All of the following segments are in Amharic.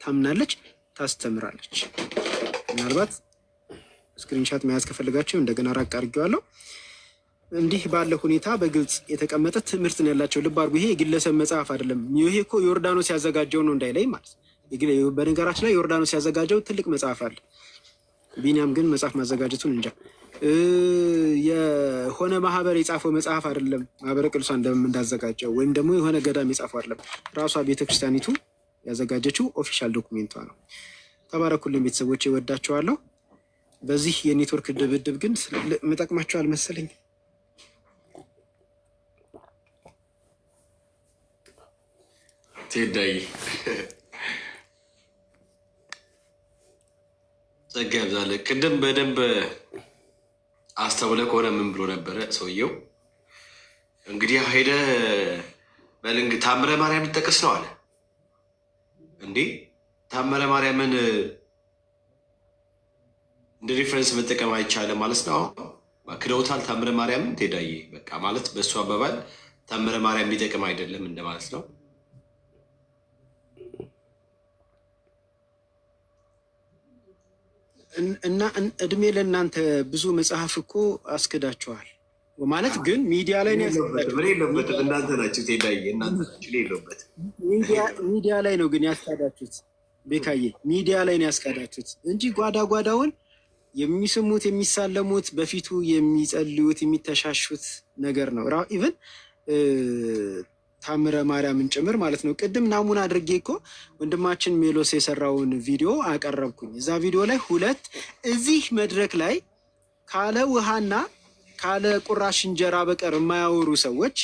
ታምናለች፣ ታስተምራለች። ምናልባት ስክሪንሻት መያዝ ከፈለጋችሁ እንደገና ራቅ አድርጌዋለሁ። እንዲህ ባለ ሁኔታ በግልጽ የተቀመጠ ትምህርት ነው ያላቸው። ልብ አድርጉ። ይሄ የግለሰብ መጽሐፍ አይደለም። ይሄ እኮ ዮርዳኖስ ያዘጋጀው ነው እንዳይለይ ማለት። በነገራችን ላይ ዮርዳኖስ ያዘጋጀው ትልቅ መጽሐፍ አለ። ቢኒያም ግን መጽሐፍ ማዘጋጀቱን እንጃ። የሆነ ማህበር የጻፈው መጽሐፍ አይደለም። ማህበረ ቅዱሳን እንዳዘጋጀው ወይም ደግሞ የሆነ ገዳም የጻፈው አይደለም። ራሷ ቤተክርስቲያኒቱ ያዘጋጀችው ኦፊሻል ዶኩሜንቷ ነው። ተባረኩልን ቤተሰቦች፣ እወዳቸዋለሁ። በዚህ የኔትወርክ ድብድብ ግን መጠቅማቸው አልመሰለኝ። ቴዳይ ጸጋ ያብዛለ። ቅድም በደንብ አስተውለ ከሆነ ምን ብሎ ነበረ ሰውየው? እንግዲህ ሄደ በልንግ ታምረ ማርያም ይጠቀስ ነው አለ። እንዴ ታምረ ማርያምን እንደ ሪፈረንስ መጠቀም አይቻልም ማለት ነው? ክደውታል ታምረ ማርያምን። ቴዳዬ በቃ ማለት በእሱ አባባል ታምረ ማርያም የሚጠቅም አይደለም እንደማለት ነው። እና እድሜ ለእናንተ ብዙ መጽሐፍ እኮ አስክዳችኋል ማለት ግን ሚዲያ ላይ ነው የለበትም። እናንተ ናችሁ ቴዳዬ፣ እናንተ ናችሁ የለበትም። ሚዲያ ላይ ነው ግን ያስካዳችሁት። ቤካዬ ሚዲያ ላይ ነው ያስካዳችሁት እንጂ ጓዳ ጓዳውን የሚስሙት የሚሳለሙት በፊቱ የሚጸልዩት የሚተሻሹት ነገር ነው። ኢቨን ታምረ ማርያምን ጭምር ማለት ነው። ቅድም ናሙና አድርጌ እኮ ወንድማችን ሜሎስ የሰራውን ቪዲዮ አቀረብኩኝ። እዛ ቪዲዮ ላይ ሁለት እዚህ መድረክ ላይ ካለ ውሃና ካለ ቁራሽ እንጀራ በቀር የማያወሩ ሰዎች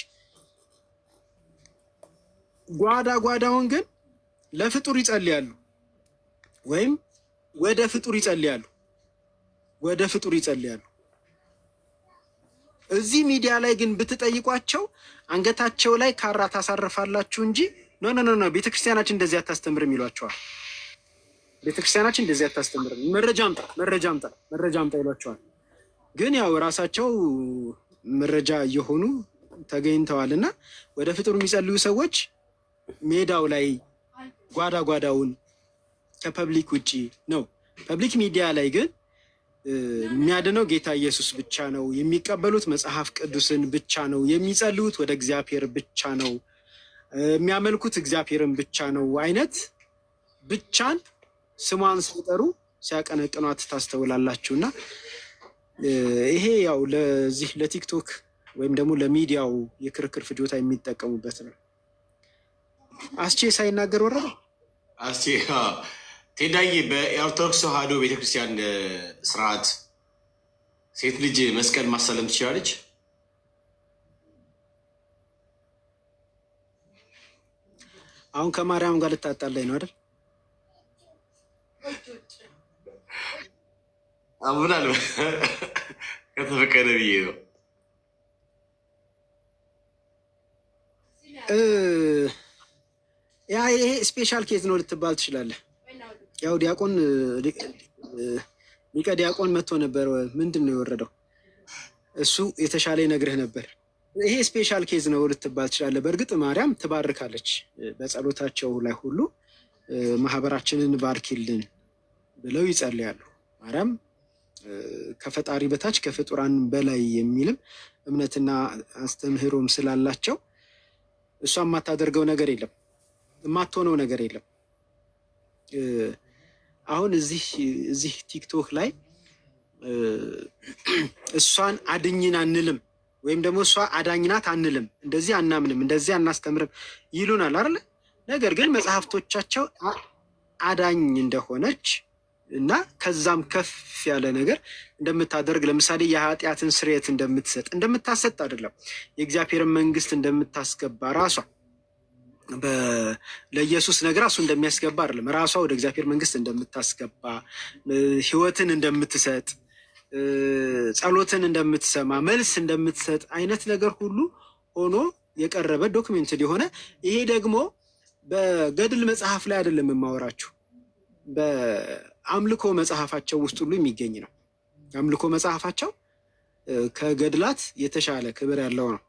ጓዳ ጓዳውን ግን ለፍጡር ይጸልያሉ ወይም ወደ ፍጡር ይጸልያሉ ወደ ፍጡር ይጸልያሉ። እዚህ ሚዲያ ላይ ግን ብትጠይቋቸው አንገታቸው ላይ ካራ ታሳርፋላችሁ እንጂ ኖ ኖ ኖ ቤተክርስቲያናችን እንደዚህ አታስተምርም ይሏቸዋል። ቤተክርስቲያናችን እንደዚህ አታስተምርም፣ መረጃ አምጣ ይሏቸዋል። ግን ያው ራሳቸው መረጃ እየሆኑ ተገኝተዋል። እና ወደ ፍጡር የሚጸልዩ ሰዎች ሜዳው ላይ ጓዳ ጓዳውን ከፐብሊክ ውጪ ነው። ፐብሊክ ሚዲያ ላይ ግን የሚያድነው ጌታ ኢየሱስ ብቻ ነው። የሚቀበሉት መጽሐፍ ቅዱስን ብቻ ነው። የሚጸልዩት ወደ እግዚአብሔር ብቻ ነው። የሚያመልኩት እግዚአብሔርን ብቻ ነው አይነት ብቻን ስሟን ሲጠሩ ሲያቀነቅኗት ታስተውላላችሁና ይሄ ያው ለዚህ ለቲክቶክ ወይም ደግሞ ለሚዲያው የክርክር ፍጆታ የሚጠቀሙበት ነው። አስቼ ሳይናገር ወረደ። አስቼ ቴዳዬ በኦርቶዶክስ ተዋሕዶ ቤተክርስቲያን ስርዓት ሴት ልጅ መስቀል ማሳለም ትችላለች? አሁን ከማርያም ጋር ልታጣላኝ ነው አይደል? አምናል ከተፈቀደ ብዬ ነው። ያ ይሄ ስፔሻል ኬዝ ነው ልትባል ትችላለህ። ያው ዲያቆን ሊቀ ዲያቆን መጥቶ ነበር። ምንድን ነው የወረደው? እሱ የተሻለ ይነግርህ ነበር። ይሄ ስፔሻል ኬዝ ነው ልትባል ትችላለህ። በእርግጥ ማርያም ትባርካለች። በጸሎታቸው ላይ ሁሉ ማህበራችንን ባርኪልን ብለው ይጸልያሉ። ማርያም ከፈጣሪ በታች ከፍጡራን በላይ የሚልም እምነትና አስተምህሮም ስላላቸው እሷ የማታደርገው ነገር የለም፣ የማትሆነው ነገር የለም። አሁን እዚህ ቲክቶክ ላይ እሷን አድኝን አንልም ወይም ደግሞ እሷ አዳኝናት አንልም፣ እንደዚህ አናምንም፣ እንደዚህ አናስተምርም ይሉናል አይደለ? ነገር ግን መጽሐፍቶቻቸው አዳኝ እንደሆነች እና ከዛም ከፍ ያለ ነገር እንደምታደርግ ለምሳሌ የኃጢአትን ስርየት እንደምታሰጥ አይደለም፣ የእግዚአብሔርን መንግስት እንደምታስገባ ራሷ ለኢየሱስ ነግራ እሱ እንደሚያስገባ አይደለም፣ ራሷ ወደ እግዚአብሔር መንግስት እንደምታስገባ፣ ህይወትን እንደምትሰጥ፣ ጸሎትን እንደምትሰማ፣ መልስ እንደምትሰጥ አይነት ነገር ሁሉ ሆኖ የቀረበ ዶክሜንትድ የሆነ ይሄ ደግሞ በገድል መጽሐፍ ላይ አይደለም የማወራችሁ፣ በአምልኮ መጽሐፋቸው ውስጥ ሁሉ የሚገኝ ነው። የአምልኮ መጽሐፋቸው ከገድላት የተሻለ ክብር ያለው ነው።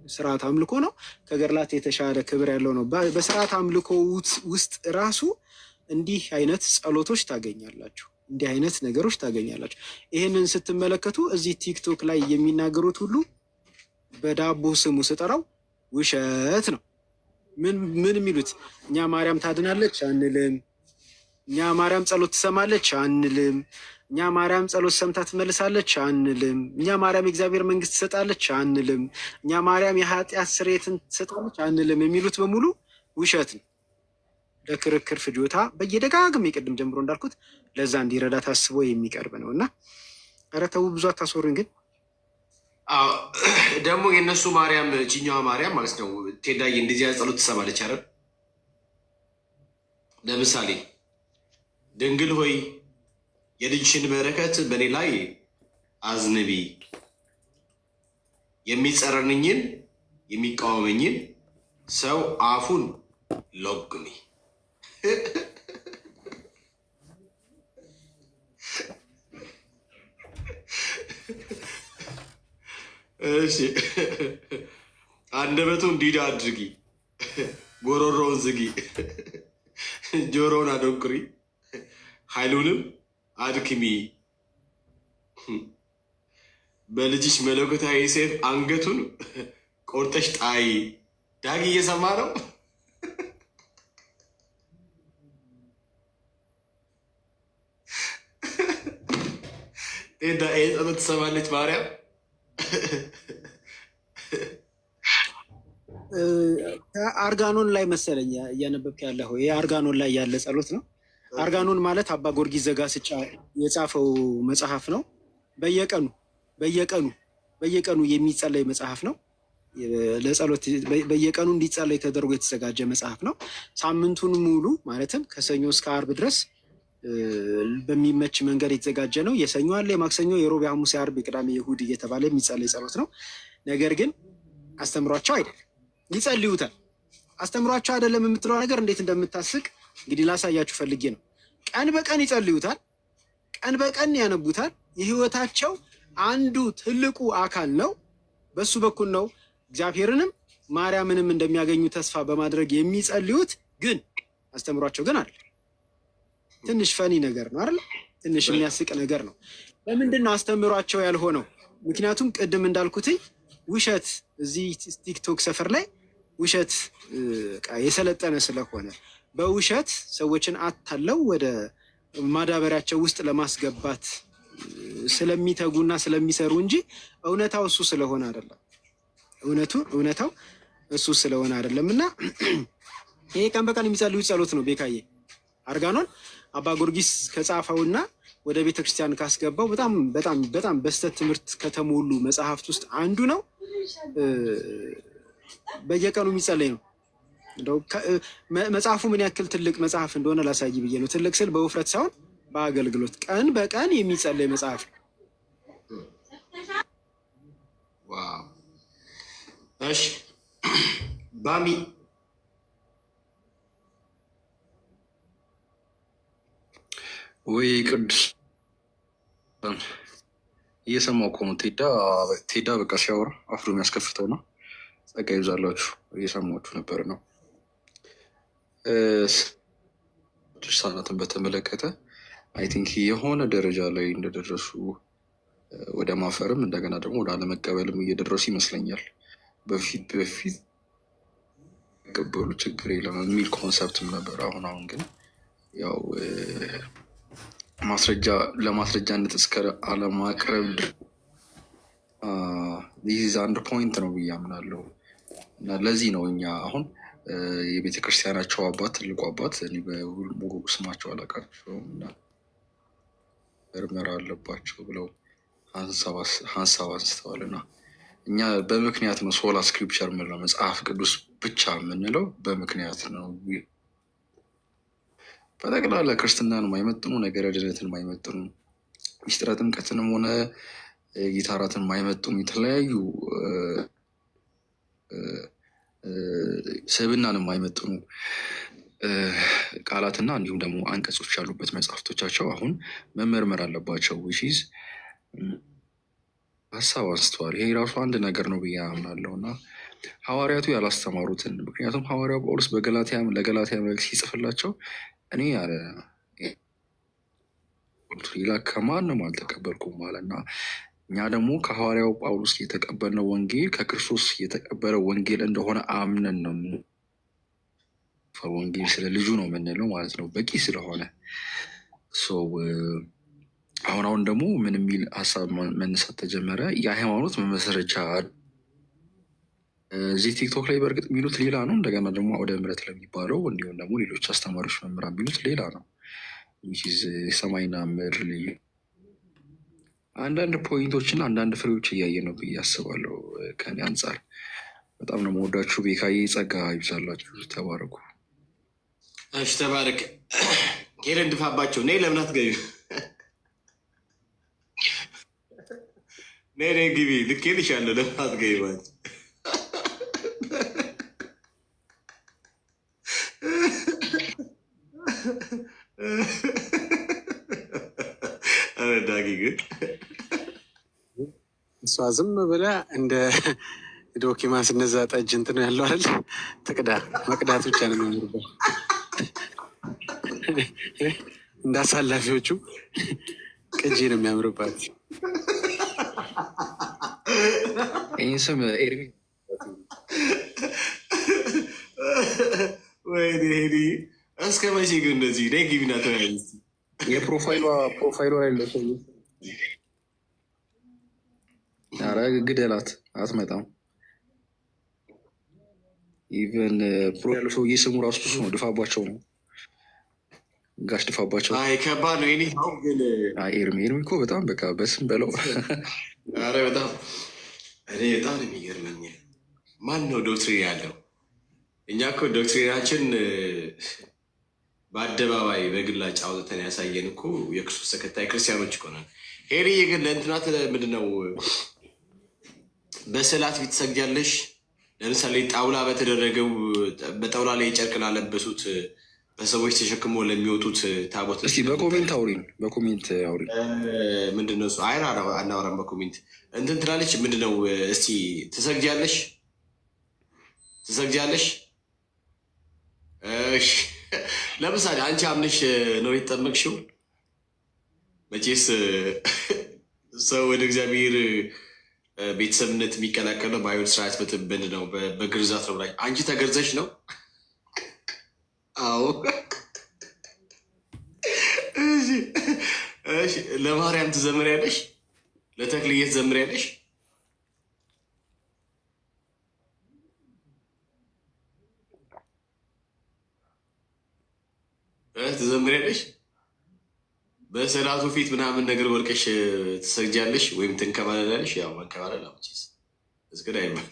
ስርዓት አምልኮ ነው፣ ከገድላት የተሻለ ክብር ያለው ነው። በስርዓት አምልኮ ውስጥ ራሱ እንዲህ አይነት ጸሎቶች ታገኛላችሁ። እንዲህ አይነት ነገሮች ታገኛላችሁ። ይህንን ስትመለከቱ እዚህ ቲክቶክ ላይ የሚናገሩት ሁሉ በዳቦ ስሙ ስጠራው ውሸት ነው። ምን የሚሉት እኛ ማርያም ታድናለች አንልም። እኛ ማርያም ጸሎት ትሰማለች አንልም። እኛ ማርያም ጸሎት ሰምታ ትመልሳለች አንልም። እኛ ማርያም የእግዚአብሔር መንግስት ትሰጣለች አንልም። እኛ ማርያም የኃጢአት ስርየትን ትሰጣለች አንልም። የሚሉት በሙሉ ውሸት ነው። ለክርክር ፍጆታ በየደጋግም የቅድም ጀምሮ እንዳልኩት ለዛ እንዲረዳ ታስቦ የሚቀርብ ነው እና ኧረ ተው ብዙ አታስወሩኝ። ግን ደግሞ የእነሱ ማርያም ችኛዋ ማርያም ማለት ነው ቴዳዬ እንደዚህ ያለ ጸሎት ትሰማለች አይደል? ለምሳሌ ድንግል ሆይ የልጅሽን በረከት በእኔ ላይ አዝንቢ፣ የሚጸረንኝን የሚቃወመኝን ሰው አፉን ሎግሚ። እሺ አንደበቱን ዲዳ አድርጊ፣ ጎሮሮውን ዝጊ፣ ጆሮውን አደንቁሪ፣ ኃይሉንም አድክሚ። በልጅሽ መለኮታዊ ሰይፍ አንገቱን ቆርጠሽ ጣይ። ዳጊ እየሰማ ነው? ቴዳ ይህ ጸሎት ትሰማለች ማርያም? አርጋኖን ላይ መሰለኝ እያነበብክ ያለኸው። ይህ አርጋኖን ላይ ያለ ጸሎት ነው። አርጋኖን ማለት አባ ጊዮርጊስ ዘጋስጫ የጻፈው መጽሐፍ ነው። በየቀኑ የሚጸለይ መጽሐፍ ነው። ለጸሎት በየቀኑ እንዲጸለይ ተደርጎ የተዘጋጀ መጽሐፍ ነው። ሳምንቱን ሙሉ ማለትም ከሰኞ እስከ አርብ ድረስ በሚመች መንገድ የተዘጋጀ ነው። የሰኞ አለ፣ የማክሰኞ፣ የሮብ፣ የሐሙስ፣ የአርብ፣ የቅዳሜ፣ የእሑድ እየተባለ የሚጸለይ ጸሎት ነው። ነገር ግን አስተምሯቸው አይደለም፣ ይጸልዩታል። አስተምሯቸው አይደለም የምትለው ነገር እንዴት እንደምታስቅ እንግዲህ ላሳያችሁ ፈልጌ ነው። ቀን በቀን ይጸልዩታል፣ ቀን በቀን ያነቡታል። የህይወታቸው አንዱ ትልቁ አካል ነው። በሱ በኩል ነው እግዚአብሔርንም ማርያምንም እንደሚያገኙ ተስፋ በማድረግ የሚጸልዩት። ግን አስተምሯቸው ግን አለ። ትንሽ ፈኒ ነገር ነው አይደል? ትንሽ የሚያስቅ ነገር ነው። ለምንድን ነው አስተምሯቸው ያልሆነው? ምክንያቱም ቅድም እንዳልኩትኝ ውሸት እዚህ ቲክቶክ ሰፈር ላይ ውሸት የሰለጠነ ስለሆነ በውሸት ሰዎችን አታለው ወደ ማዳበሪያቸው ውስጥ ለማስገባት ስለሚተጉና ስለሚሰሩ እንጂ እውነታው እሱ ስለሆነ አይደለም። እውነታው እሱ ስለሆነ አይደለም። እና ይሄ ቀን በቀን የሚጸልዩት ጸሎት ነው። ቤካዬ አርጋኖን አባ ጊዮርጊስ ከጻፈውና ወደ ቤተክርስቲያን ካስገባው በጣም በስተት ትምህርት ከተሞሉ መጽሐፍት ውስጥ አንዱ ነው። በየቀኑ የሚጸለይ ነው። እንደው መጽሐፉ ምን ያክል ትልቅ መጽሐፍ እንደሆነ ላሳይ ብዬ ነው። ትልቅ ስል በውፍረት ሳይሆን በአገልግሎት ቀን በቀን የሚጸለይ መጽሐፍ ነው። ዋው! እሺ ባሚ ወይ ቅዱስ እየሰማሁ እኮ ነው። ቴዳ በቃ ሲያወራ አፍሮ የሚያስከፍተው ነው። ጸጋ ይብዛላችሁ። እየሰማችሁ ነበር ነው። ድርሳናትን በተመለከተ አይ ቲንክ የሆነ ደረጃ ላይ እንደደረሱ ወደ ማፈርም እንደገና ደግሞ ወደ አለመቀበልም እየደረሱ ይመስለኛል። በፊት ቀበሉ ችግር የለም የሚል ኮንሰፕትም ነበር። አሁን ግን ያው ለማስረጃነት እስከ አለማቅረብ ይህ አንድ ፖይንት ነው ብዬ አምናለሁ። እና ለዚህ ነው እኛ አሁን የቤተ ክርስቲያናቸው አባት ትልቁ አባት እኔ በሙሉ ስማቸው አላውቃቸውም እና ምርመራ አለባቸው ብለው ሀሳብ አንስተዋል። እና እኛ በምክንያት ነው ሶላ ስክሪፕቸር የምንለው መጽሐፍ ቅዱስ ብቻ የምንለው በምክንያት ነው። በጠቅላላ ክርስትናን የማይመጥኑ ነገረ ድነትን የማይመጥኑ ሚስጥረ ጥምቀትንም ሆነ ጊታራትን የማይመጥኑ የተለያዩ ስብናን የማይመጥኑ ቃላትና እንዲሁም ደግሞ አንቀጾች ያሉበት መጽሐፍቶቻቸው አሁን መመርመር አለባቸው። ዊችዝ ሀሳብ አንስተዋል። ይሄ ራሱ አንድ ነገር ነው ብዬ አምናለሁ እና ሐዋርያቱ ያላስተማሩትን ምክንያቱም ሐዋርያው ጳውሎስ ለገላትያ መልእክት ሲጽፍላቸው እኔ ያለ ሌላ ከማንም አልተቀበልኩም አለና እኛ ደግሞ ከሐዋርያው ጳውሎስ የተቀበልነው ወንጌል ከክርስቶስ የተቀበለው ወንጌል እንደሆነ አምነን ነው። ወንጌል ስለ ልጁ ነው የምንለው ማለት ነው፣ በቂ ስለሆነ። አሁን ደግሞ ምን የሚል ሀሳብ መነሳት ተጀመረ? የሃይማኖት መመስረቻ እዚህ ቲክቶክ ላይ በእርግጥ የሚሉት ሌላ ነው። እንደገና ደግሞ ወደ ምሕረት ለሚባለው እንዲሁም ደግሞ ሌሎች አስተማሪዎች መምህራን የሚሉት ሌላ ነው። ሰማይና ምድር ልዩ አንዳንድ ፖይንቶችን አንዳንድ ፍሬዎች እያየ ነው ብዬ አስባለሁ። ከኔ አንጻር በጣም ነው መወዳችሁ። ቤካዬ ጸጋ ይብዛላችሁ። ተባረኩ። እሺ ተባረክ። ሄደን እንድፋባቸው ነይ። ለምን አትገቢ? ነይ ግቢ። ልኬልሻለሁ። ለምን አትገቢ? ማለት ዳጊ ግን እሷ ዝም ብላ እንደ ዶኪማስ እነዛ ጠጅ እንትን ያለው አይደል? ትቅዳ መቅዳት ብቻ ነው የሚያምርበት። እንደ አሳላፊዎቹ ቅጂ ነው የሚያምርባት። ይህን ስም ኤርሚ ወይ ሄዲ እስከ መቼ ግን እንደዚህ ነ ግቢና ተያይ የፕሮፋይሏ ያለው ሰው ኧረ ግደላት፣ አትመጣም። ኢቨን ፕሮ ያለው ሰውዬ ስሙ ራሱ እሱ ነው። ድፋባቸው ነው ጋሽ ድፋባቸው። ከባድ ነው። ኔ ግን ኤርሚ እኮ በጣም በቃ በስም በለው። ኧረ በጣም እኔ በጣም ነው የሚገርመኝ። ማን ነው ዶክትሪን ያለው? እኛ እኮ ዶክትሪናችን በአደባባይ በግላጭ አውጥተን ያሳየን እኮ የክርስቶስ ተከታይ ክርስቲያኖች እኮ ነን። ሄሪ ግን ለእንትናት ምንድን ነው በስዕላት ፊት ትሰግጃለሽ? ለምሳሌ ጣውላ በተደረገው በጣውላ ላይ ጨርቅ ላለበሱት በሰዎች ተሸክሞ ለሚወጡት ታቦት እስኪ በኮሜንት አውሪን፣ በኮሜንት አውሪን። ምንድን ነው እሱ? አይን አናወራም በኮሜንት እንትን ትላለች። ምንድን ነው እስቲ ትሰግጃለሽ? ትሰግጃለሽ? እሺ ለምሳሌ አንቺ አምነሽ ነው የተጠመቅሽው። መቼስ ሰው ወደ እግዚአብሔር ቤተሰብነት የሚቀላቀለው በአይሁድ ስርዓት በትብን ነው፣ በግርዛት ነው ብላኝ። አንቺ ተገርዘሽ ነው? አዎ። ለማርያም ትዘምሪያለሽ? ለተክልዬ ትዘምሪያለሽ? ትዘምሪያለሽ? በስርዓቱ ፊት ምናምን ነገር ወርቀሽ ትሰግጃለሽ ወይም ትንከባለላለሽ? ያው መንከባለል አመቼስ እስግድ አይባል።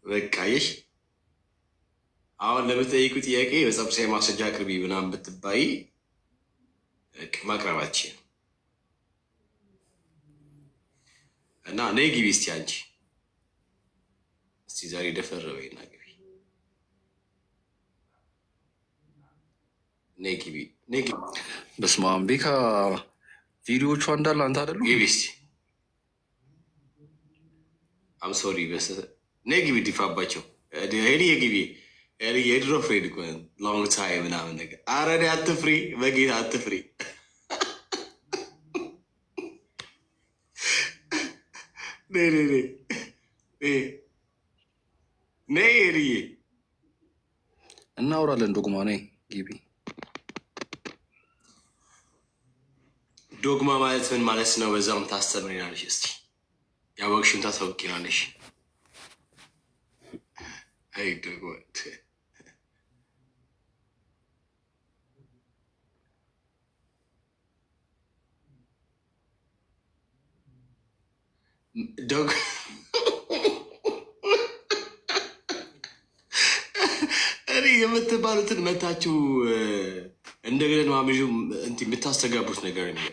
በቃየሽ አሁን ለምትጠይቁ ጥያቄ በፀብሳዊ ማስረጃ አቅርቢ ምናምን ብትባይ ማቅረባችን እና ነይ ግቢ እስቲ አንቺ እስቲ ዛሬ ደፈር በይና ግቢ። ነይ ግቢ። በስመ አብ ቤካ ቪዲዮዎቿ እንዳለ አንተ አይደሉ? ግቢ እስቲ አም ሶሪ ነይ ግቢ። ዲፋባቸው ሄዲ የግቢ የድሮ ፍሬድ ሎንግ ታይም ምናምን ነገር። ኧረ እኔ አትፍሪ፣ በጌታ አትፍሪ። ነይ ሄድዬ እናውራለን። ዶግማ ነይ ግቢ። ዶግማ ማለት ምን ማለት ነው? በዛውም ታስተምሪናለሽ። እስቲ ያወቅሽውን ታሳውቂናለሽ። አይ ዶግማ ዶግ እኔ የምትባሉትን መታችሁ እንደገና ማምዡ እንትን የምታስተጋቡት ነገር ነው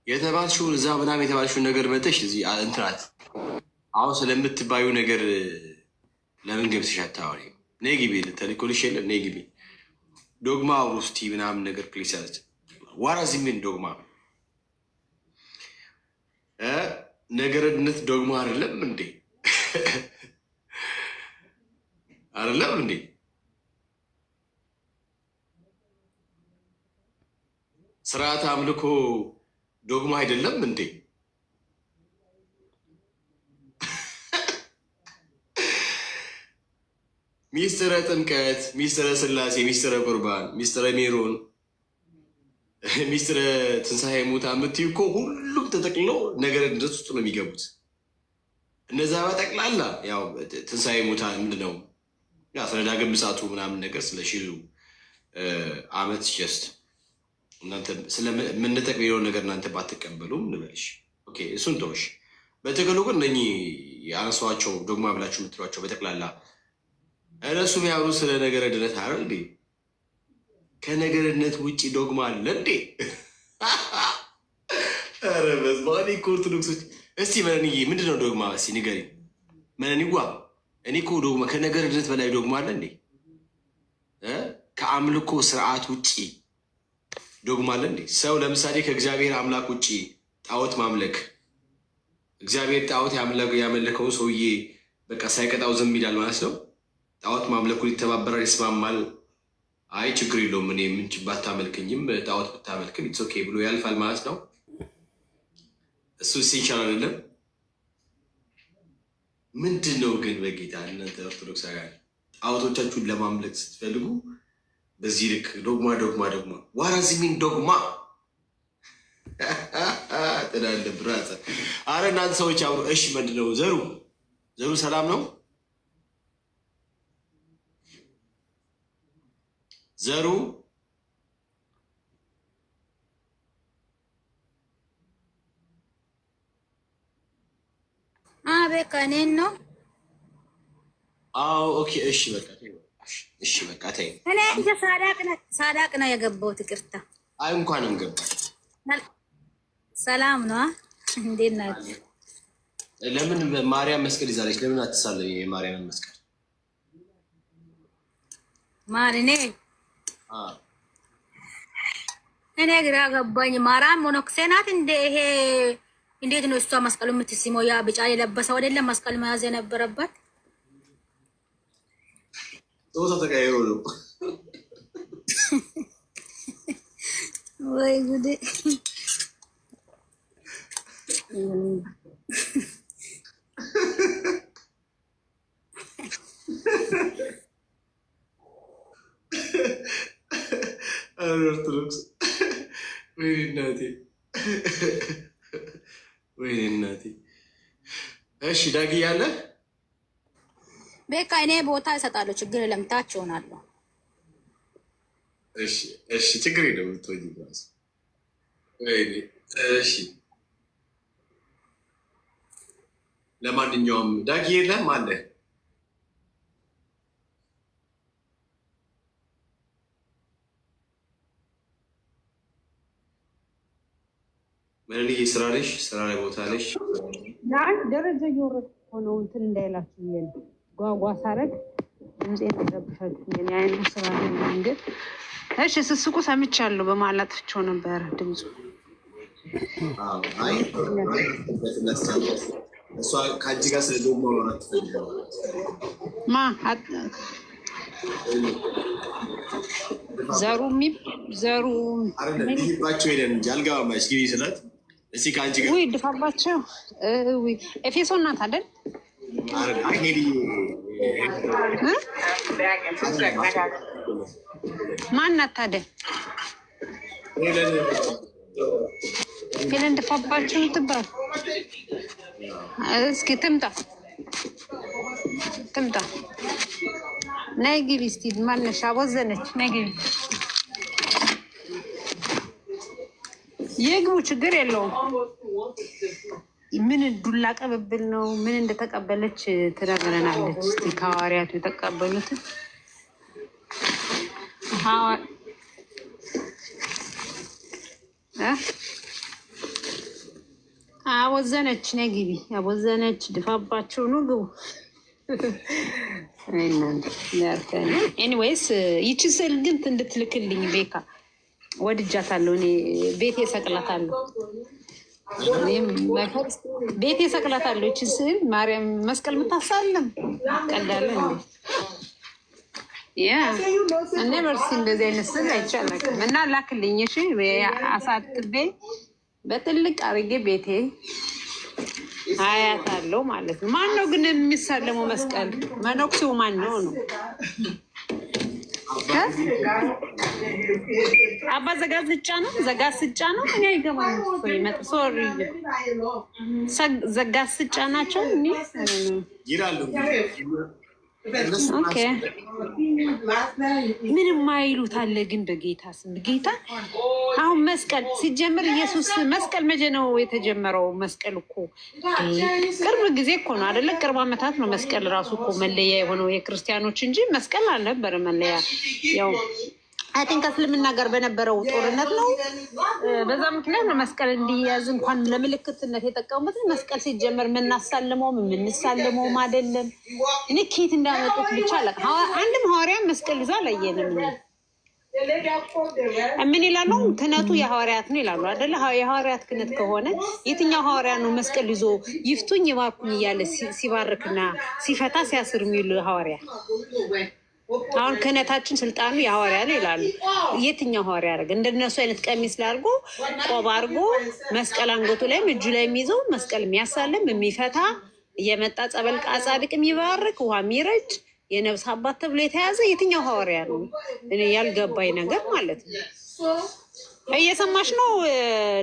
የተባልሽውን እዛ ምናምን የተባልሽውን ነገር መተሽ እዚህ እንትናት አሁን ስለምትባዩ ነገር ለምን ገብተሽ አታወሪም? ነይ ግቢ። ተልኮልሽ የለ ነይ ግቢ። ዶግማ ውስቲ ምናምን ነገር ፕሊስ ያለች ዋራዚ ምን ዶግማ ነገረድነት ዶግማ አይደለም እንዴ? አይደለም እንዴ? ስርዓት አምልኮ ዶግማ አይደለም እንዴ? ሚስጥረ ጥምቀት፣ ሚስጥረ ስላሴ፣ ሚስጥረ ቁርባን፣ ሚስጥረ ሜሮን፣ ሚስጥረ ትንሣኤ ሙታን የምትይው እኮ ሁሉም ተጠቅልለው ነገረ ድነት ውስጥ ነው የሚገቡት። እነዛ በጠቅላላ ያው ትንሣኤ ሙታን ምንድን ነው ስለ ዳግም ምጽአቱ ምናምን ነገር ስለ ሺህ ዓመት ጀስት እናንተ ስለምንጠቅ የሚለውን ነገር እናንተ ባትቀበሉም ልበልሽ። ኦኬ እሱን ተውሽ። በትክክሉ ግን እነኚህ ያነሷቸው ዶግማ ብላችሁ የምትሏቸው በጠቅላላ እነሱ የሚያብሩ ስለ ነገረ ድነት አይደል እንዴ? ከነገርነት ውጭ ዶግማ አለ እንዴ? ኧረ በስመ አብ እኮ ኦርቶዶክሶች። እስቲ መነንዬ ምንድን ነው ዶግማ? እስቲ ንገሪኝ መነንጓ። እኔ እኮ ዶግማ ከነገረ ድነት በላይ ዶግማ አለ እንዴ? ከአምልኮ ስርዓት ውጭ ዶግማ አለ እንዴ? ሰው ለምሳሌ ከእግዚአብሔር አምላክ ውጭ ጣዖት ማምለክ፣ እግዚአብሔር ጣዖት ያመለከውን ሰውዬ በቃ ሳይቀጣው ዝም ይላል ማለት ነው? ጣዖት ማምለኩን ይተባበራል፣ ይስማማል። አይ ችግር የለውም እኔ ምን ባታመልክኝም ጣዖት ብታመልክም ኢትስ ኦኬ ብሎ ያልፋል ማለት ነው? እሱ ሲቻል አይደለም። ምንድን ነው ግን በጌታ እናንተ ኦርቶዶክሳውያን ጣዖቶቻችሁን ለማምለክ ስትፈልጉ በዚህ ልክ ዶግማ ዶግማ ዶግማ ዋራዚሚን ዶግማ ጥላለ ብራዘ። አረ እናንተ ሰዎች አብሮ እሺ፣ ምንድን ነው ዘሩ ሰላም ነው? ዘሩ በቃ እኔን ነው። አዎ ኦኬ እሺ በቃ እሺ በቃ ተይ። እኔ እንደ ሳዳቅ ነው የገባሁት። ይቅርታ። አይ እንኳንም ገባ። ሰላም ነው። እንዴት ናችሁ? ለምን ማርያም መስቀል ይዛለች? ለምን አትሳለም? የማርያም መስቀል ማን እኔ ግራ ገባኝ። ማርያም ሞኖክሴ ናት እንደ ይሄ እንዴት ነው እሷ መስቀሉ የምትስመው? ያ ቢጫ የለበሰው አይደለም መስቀል መያዝ የነበረበት? ጾታ ተቀይሮ ነው ወይ ጉዴ! ኦርቶዶክስ ወይኔ እናቴ ወይኔ እናቴ። እሺ ዳጊ ያለ በቃ እኔ ቦታ እሰጣለሁ። ችግር የለም። ታች እሆናለሁ። እሺ እሺ፣ ችግር የለም። የምትወጂ ራስ ወይኔ። እሺ ለማንኛውም ዳጊ የለም አለ ምንልዬ ስራ ነሽ? ስራ ላይ ቦታ ነሽ? ደረጃ እየወረድኩ ነው። እንትን እንዳይላችሁ ብዬ ነው ጓጓ ሳረግ ድምፄን ተረብሻችሁ አይነት ስራ ግን እሺ። ስስቁ ሰምቻለሁ። በማላጥፍቸው ነበረ ድምፁ። እሷ ከአንቺ ጋር ስለ ዶግማ ማውራት ትፈልጋለች። ዘሩ ባቸው ሄደን እንጂ አልገባማች ግቢ ስላት እስኪ ከአንቺ ጋር ድፋባቸው ኤፌሶ እናት አይደል? ማናት ታዲያ? ሄለን ድፋባቸው ትባል። እስኪ ትምጣ ነይ ግቢ እስኪ። ማነሽ? አቦዘነች። ነይ ግቢ። የግቡ ችግር የለውም። ምን ዱላ ቀበብል ነው? ምን እንደተቀበለች ትነግረናለች። እስኪ ከሐዋርያቱ የተቀበሉትን አቦዘነች። ነይ ግቢ። አቦዘነች ድፋባቸው ነው። ግቡ። ኤኒዌይስ ይቺ ስዕል ግን እንድትልክልኝ ቤካ ወድጃታለሁ። እኔ ቤቴ ሰቅላታለሁ። ቤቴ ሰቅላታለሁ። ይቺ ስዕል ማርያም መስቀል የምታሳለም ቀላለ እንዴ! እኔ በርሲ እንደዚህ አይነት ስል አይቻልም እና ላክልኝ። እሺ አሳጥቤ በትልቅ አርጌ ቤቴ አያት አለው ማለት ነው። ማን ነው ግን የሚሳለመው መስቀል? መነኩሴው ማን ነው ነው? አባ ዘጋስጫ ነው ዘጋስጫ ነው። እኔ አይገባም። ሶሪ ዘጋስጫ ናቸው ይላሉ። ኦኬ ምንም ማይሉት አለ ግን በጌታ ስም ጌታ አሁን መስቀል ሲጀምር ኢየሱስ መስቀል መቼ ነው የተጀመረው? መስቀል እኮ ቅርብ ጊዜ እኮ ነው አይደለ? ቅርብ ዓመታት ነው መስቀል ራሱ እኮ መለያ የሆነው የክርስቲያኖች እንጂ መስቀል አልነበረ መለያ። ያው አይቲንክ ከእስልምና ጋር በነበረው ጦርነት ነው። በዛ ምክንያት ነው መስቀል እንዲያዝ እንኳን ለምልክትነት የጠቀሙበት። መስቀል ሲጀመር የምናሳልመውም የምንሳልመውም አይደለም። እኔ ኬት እንዳመጡት ብቻ አለ። አንድም ሐዋርያ መስቀል ይዞ አላየንም። ምን ይላሉ? ክህነቱ የሐዋርያት ነው ይላሉ አይደለ? የሐዋርያት ክህነት ከሆነ የትኛው ሐዋርያ ነው መስቀል ይዞ ይፍቱኝ ይባርኩኝ እያለ ሲባርክና ሲፈታ ሲያስር የሚሉ ሐዋርያ? አሁን ክህነታችን ስልጣኑ የሐዋርያ ነው ይላሉ። የትኛው ሐዋርያ ያደርግ? እንደነሱ አይነት ቀሚስ ላርጎ ቆብ አርጎ መስቀል አንገቱ ላይም እጁ ላይ የሚይዘው መስቀል የሚያሳልም የሚፈታ እየመጣ ጸበል ጻድቅ የሚባርክ ውሃ የሚረጭ የነብስ አባት ተብሎ የተያዘ የትኛው ሐዋርያ ነው? እኔ ያልገባኝ ነገር ማለት ነው። እየሰማሽ ነው?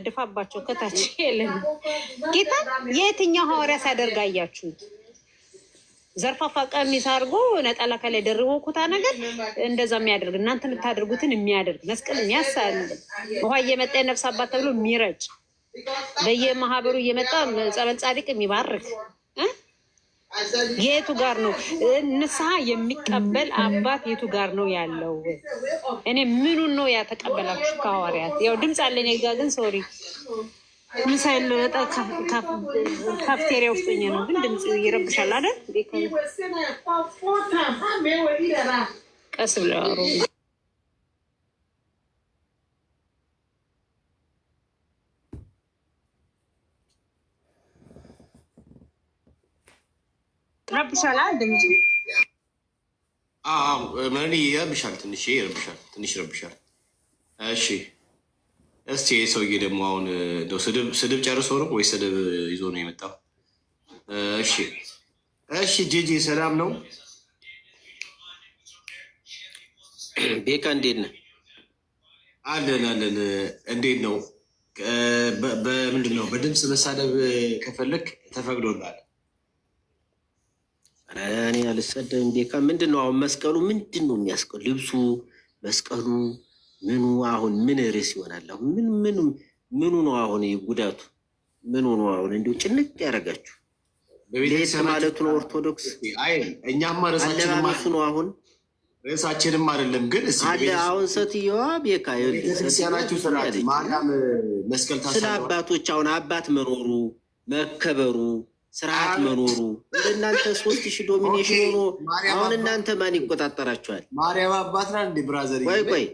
ድፋባቸው ከታች የለም ጌታ የትኛው ሐዋርያ ሲያደርግ አያችሁት? ዘርፋፋ ቀሚስ አድርጎ ነጠላ ከላይ ደርቦ ኩታ ነገር እንደዛ የሚያደርግ እናንተ የምታደርጉትን የሚያደርግ መስቀል የሚያሳልም ውሃ እየመጣ የነፍስ አባት ተብሎ የሚረጭ በየማህበሩ እየመጣ ጸበል ጻድቅ የሚባርክ የቱ ጋር ነው? ንስሐ የሚቀበል አባት የቱ ጋር ነው ያለው? እኔ ምኑን ነው ያተቀበላችሁ ከሐዋርያት? ያው ድምፅ አለ እኔ ጋ ግን ሶሪ ምሳይል በጣም ካፍቴሪያ ውስጥ ነው፣ ግን ድምፅ ይረብሻል አይደል? ቀስ ብለው ረብሻል ድምፁ። ምን ይረብሻል? ትንሽ ይረብሻል። እሺ እስቲ ሰውዬ ደግሞ አሁን ስድብ ጨርሶ ነው ወይ ስድብ ይዞ ነው የመጣው? እሺ ጂጂ ሰላም ነው? ቤካ እንዴት ነህ? አለን። እንዴት ነው? በምንድን ነው በድምፅ መሳደብ ከፈለክ ተፈቅዶላል። እኔ አልሰደብም። ቤካ ምንድን ነው አሁን መስቀሉ ምንድን ነው የሚያስቀው? ልብሱ መስቀሉ ምኑ አሁን ምን ርዕስ ይሆናል? አሁን ምኑ ነው አሁን ጉዳቱ ምኑ ነው አሁን? እንዲሁ ጭንቅ ያደረጋችሁ ለየት ማለቱ ነው። ኦርቶዶክስ እኛማ አለባበሱ ነው አሁን ርዕሳችንም አይደለም ግን አለ አሁን ሴትዮዋ ቤካ ክርስቲያናችሁ መስቀል ስለ አባቶች አሁን አባት መኖሩ መከበሩ ስርዓት መኖሩ እንደናንተ 3000 ዶሚኔሽን ሆኖ አሁን እናንተ ማን ይቆጣጠራችኋል? ማርያም አባት ናት እንደ ብራዘር። ቆይ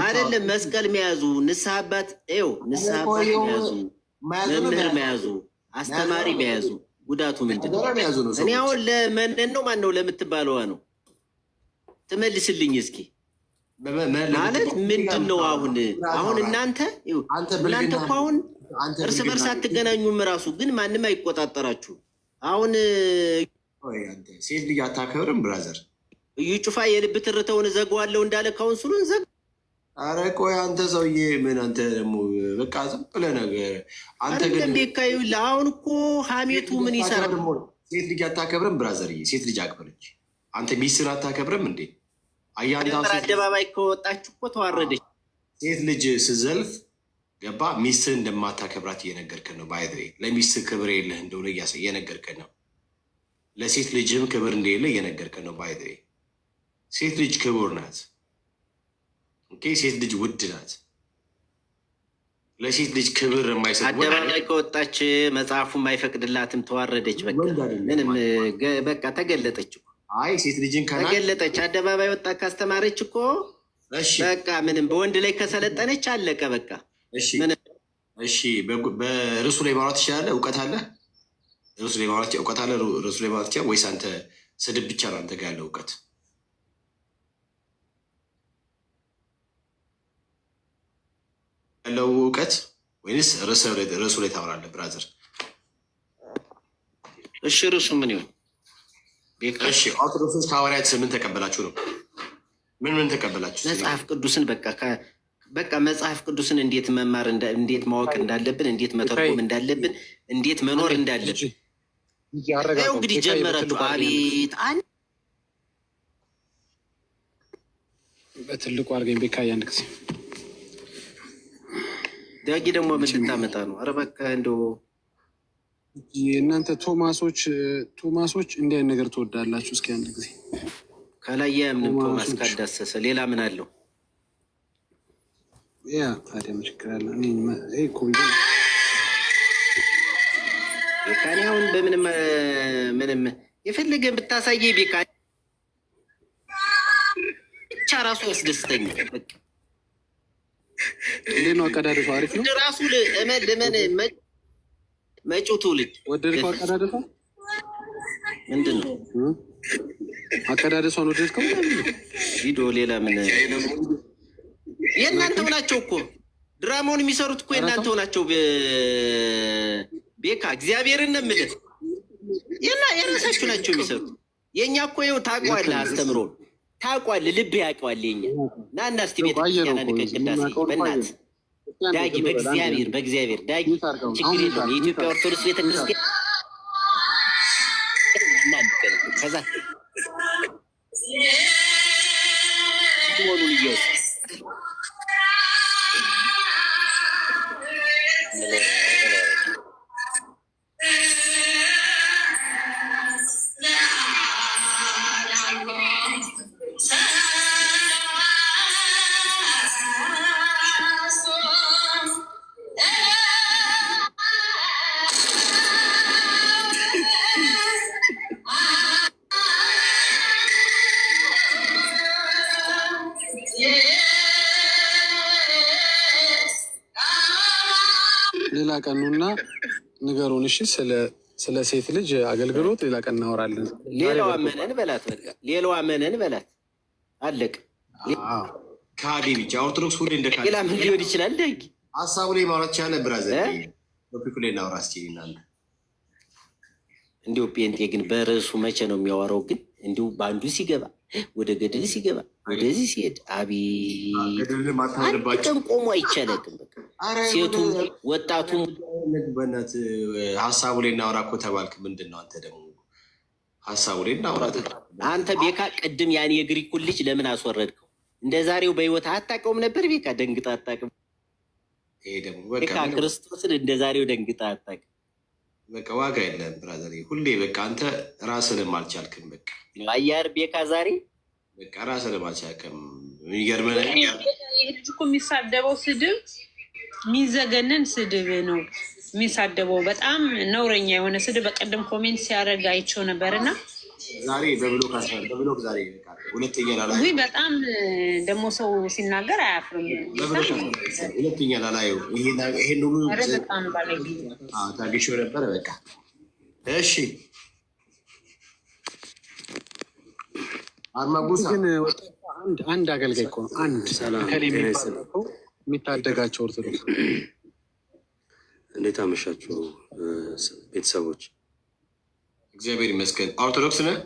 አይደለም መስቀል መያዙ ንስሐ አባት ንስሐ አባት መያዙ መምህር መያዙ አስተማሪ መያዙ ጉዳቱ ምንድን ነው? እኔ አሁን ለመነን ነው ማን ነው ለምትባለዋ ነው ትመልስልኝ እስኪ። ማለት ምንድን ነው አሁን እናንተ እኮ አሁን እርስ በርስ አትገናኙም። ራሱ ግን ማንም አይቆጣጠራችሁ። አሁን ሴት ልጅ አታከብርም ብራዘር። እዩ ጩፋ የልብ ትርተውን ዘግዋለሁ እንዳለ ካውንስሉን ዘግ። አረ ቆይ አንተ ሰውዬ ምን አንተ ደግሞ በቃ ዝም ብለህ ነገር አንተ ግን ቤካዩ አሁን እኮ ሀሜቱ ምን ይሰራል? ሴት ልጅ አታከብርም ብራዘር። ሴት ልጅ አክብረች። አንተ ሚስትን አታከብርም እንዴ? አደባባይ ከወጣችሁ እኮ ተዋረደች። ሴት ልጅ ስዘልፍ ገባ ሚስትህ እንደማታከብራት እየነገርከን ነው። ባይዘ ለሚስትህ ክብር የለህ እንደሆነ እየነገርከን ነው። ለሴት ልጅም ክብር እንደሌለ እየነገርከን ነው። ባይዘ ሴት ልጅ ክቡር ናት። ሴት ልጅ ውድ ናት። ለሴት ልጅ ክብር የማይሰጥ አደባባይ ከወጣች መጽሐፉም አይፈቅድላትም። ተዋረደች። ምንም በቃ ተገለጠች። አይ ሴት ልጅን ተገለጠች። አደባባይ ወጣ ካስተማረች እኮ በቃ ምንም በወንድ ላይ ከሰለጠነች አለቀ በቃ። እሺ በርዕሱ ላይ ማውራት ትችላለህ? እውቀት አለ? ርዕሱ ላይ ማውራት እውቀት አለ? ርዕሱ ላይ ማውራት ትችላለህ ወይስ አንተ ስድብ ብቻ ነው አንተ ጋር ያለው እውቀት? ያለው እውቀት ወይንስ ርዕሱ ላይ ታወራለህ ብራዘር? እሺ ርዕሱ ምን ይሆን? እሺ ኦርቶዶክሶች ከሐዋርያት ምን ተቀበላችሁ ነው? ምን ተቀበላችሁ? መጽሐፍ ቅዱስን በቃ መጽሐፍ ቅዱስን እንዴት መማር እንዴት ማወቅ እንዳለብን፣ እንዴት መተርጎም እንዳለብን፣ እንዴት መኖር እንዳለብን። ይኸው እንግዲህ ጀመራችሁ። አቤት አንድ በትልቁ አድርገኝ ቤካዬ አንድ ጊዜ ዳጊ ደግሞ ምን ልታመጣ ነው? ኧረ በቃ እንደው እናንተ ቶማሶች እንዲህ አይነት ነገር ትወዳላችሁ? እስኪ አንድ ጊዜ ከላይ የምንም ቶማስ ካዳሰሰ ሌላ ምን አለው? ያ ታዲያ ምሽክር አለ። ቤካኒ አሁን ምንም የፈለገ ብታሳየ ቤካኒ ብቻ ራሱ ያስደስተኛል። በቃ እንዴት ነው አቀዳደሱ? አሪፍ ነው ራሱ ለምን መጪው ትውልድ ወደድከው? አቀዳደሷ ምንድን ነው? አቀዳደሷን ወደድከው? ቪዲዮ ሌላ ምን? የእናንተው ናቸው እኮ ድራማውን የሚሰሩት እኮ የእናንተው ናቸው። ቤካ እግዚአብሔርን ነው የምልህ፣ የራሳችሁ ናቸው የሚሰሩት። የእኛ እኮ ይኸው ታውቀዋለህ፣ አስተምሮ ታውቀዋለህ፣ ልብ ያውቀዋል። የኛ ናና እስኪ ቤተክርስቲያን አንቀቅዳሴ በእናትህ ዳጊ፣ በእግዚአብሔር ዳጊ፣ ችግር የለውም። የኢትዮጵያ ኦርቶዶክስ ቤተክርስቲያን ከዛ ሆኑን እየወስ ሌላ ቀኑና ንገሩን። እሺ ስለ ሴት ልጅ አገልግሎት ሌላ ቀን እናወራለን። ሌላዋ መነን በላት፣ በቃ ሌላዋ መነን በላት፣ አለቅ ከሃዲ ብቻ ኦርቶዶክስ ሁሌ እንደ ሌላ ምን ሊሆን ይችላል? ዳጊ ሀሳቡ ላይ ማውራት ቻለ ብራዘር። ቶፒኩ ላይ እናውራ እስኪ እናንተ። እንዲሁ ጴንጤ ግን በርዕሱ መቼ ነው የሚያወራው? ግን እንዲሁ በአንዱ ሲገባ ወደ ገደል ሲገባ ወደዚህ ሲሄድ አቤት አንድ ቀን ቆሞ አይቻለቅም። ሴቱ ወጣቱም በእናት ሀሳቡ ላይ እናውራ እኮ ተባልክ። ምንድን ነው አንተ ደግሞ ሀሳቡ ላይ እናውራ? አንተ ቤካ ቅድም ያን የግሪኩን ልጅ ለምን አስወረድከው? እንደ ዛሬው በህይወት አታውቀውም ነበር ቤካ። ደንግጣ አታውቅም። ይሄ ደግሞ ቤካ ክርስቶስን እንደ ዛሬው ደንግጣ አታውቅም። በቃ ዋጋ የለም ብራዘር። ሁሌ በቃ አንተ ራስንም አልቻልክም። በቃ አያር ቤካ ዛሬ በቃ ራስንም አልቻልክም። የሚገርም ነገር ይህ ልጅ እኮ የሚሳደበው ስድብ የሚዘገንን ስድብ ነው የሚሳደበው። በጣም ነውረኛ የሆነ ስድብ። በቀደም ኮሜንት ሲያደርግ አይቼው ነበር እና ዛሬ በብሎክ ዛሬ ሁለተኛ ላላ በጣም ደግሞ ሰው ሲናገር አያፍርም። ሁለተኛ ላላየው ይሄን ሁሉ በጣም ታግሼው ነበረ። በቃ እሺ አርማጉሳ ግን አንድ አገልጋይ እኮ ነው። አንድ ከሌ የሚታደጋቸው ኦርቶዶክስ። እንዴት አመሻችሁ ቤተሰቦች? እግዚአብሔር ይመስገን። ኦርቶዶክስ ነህ?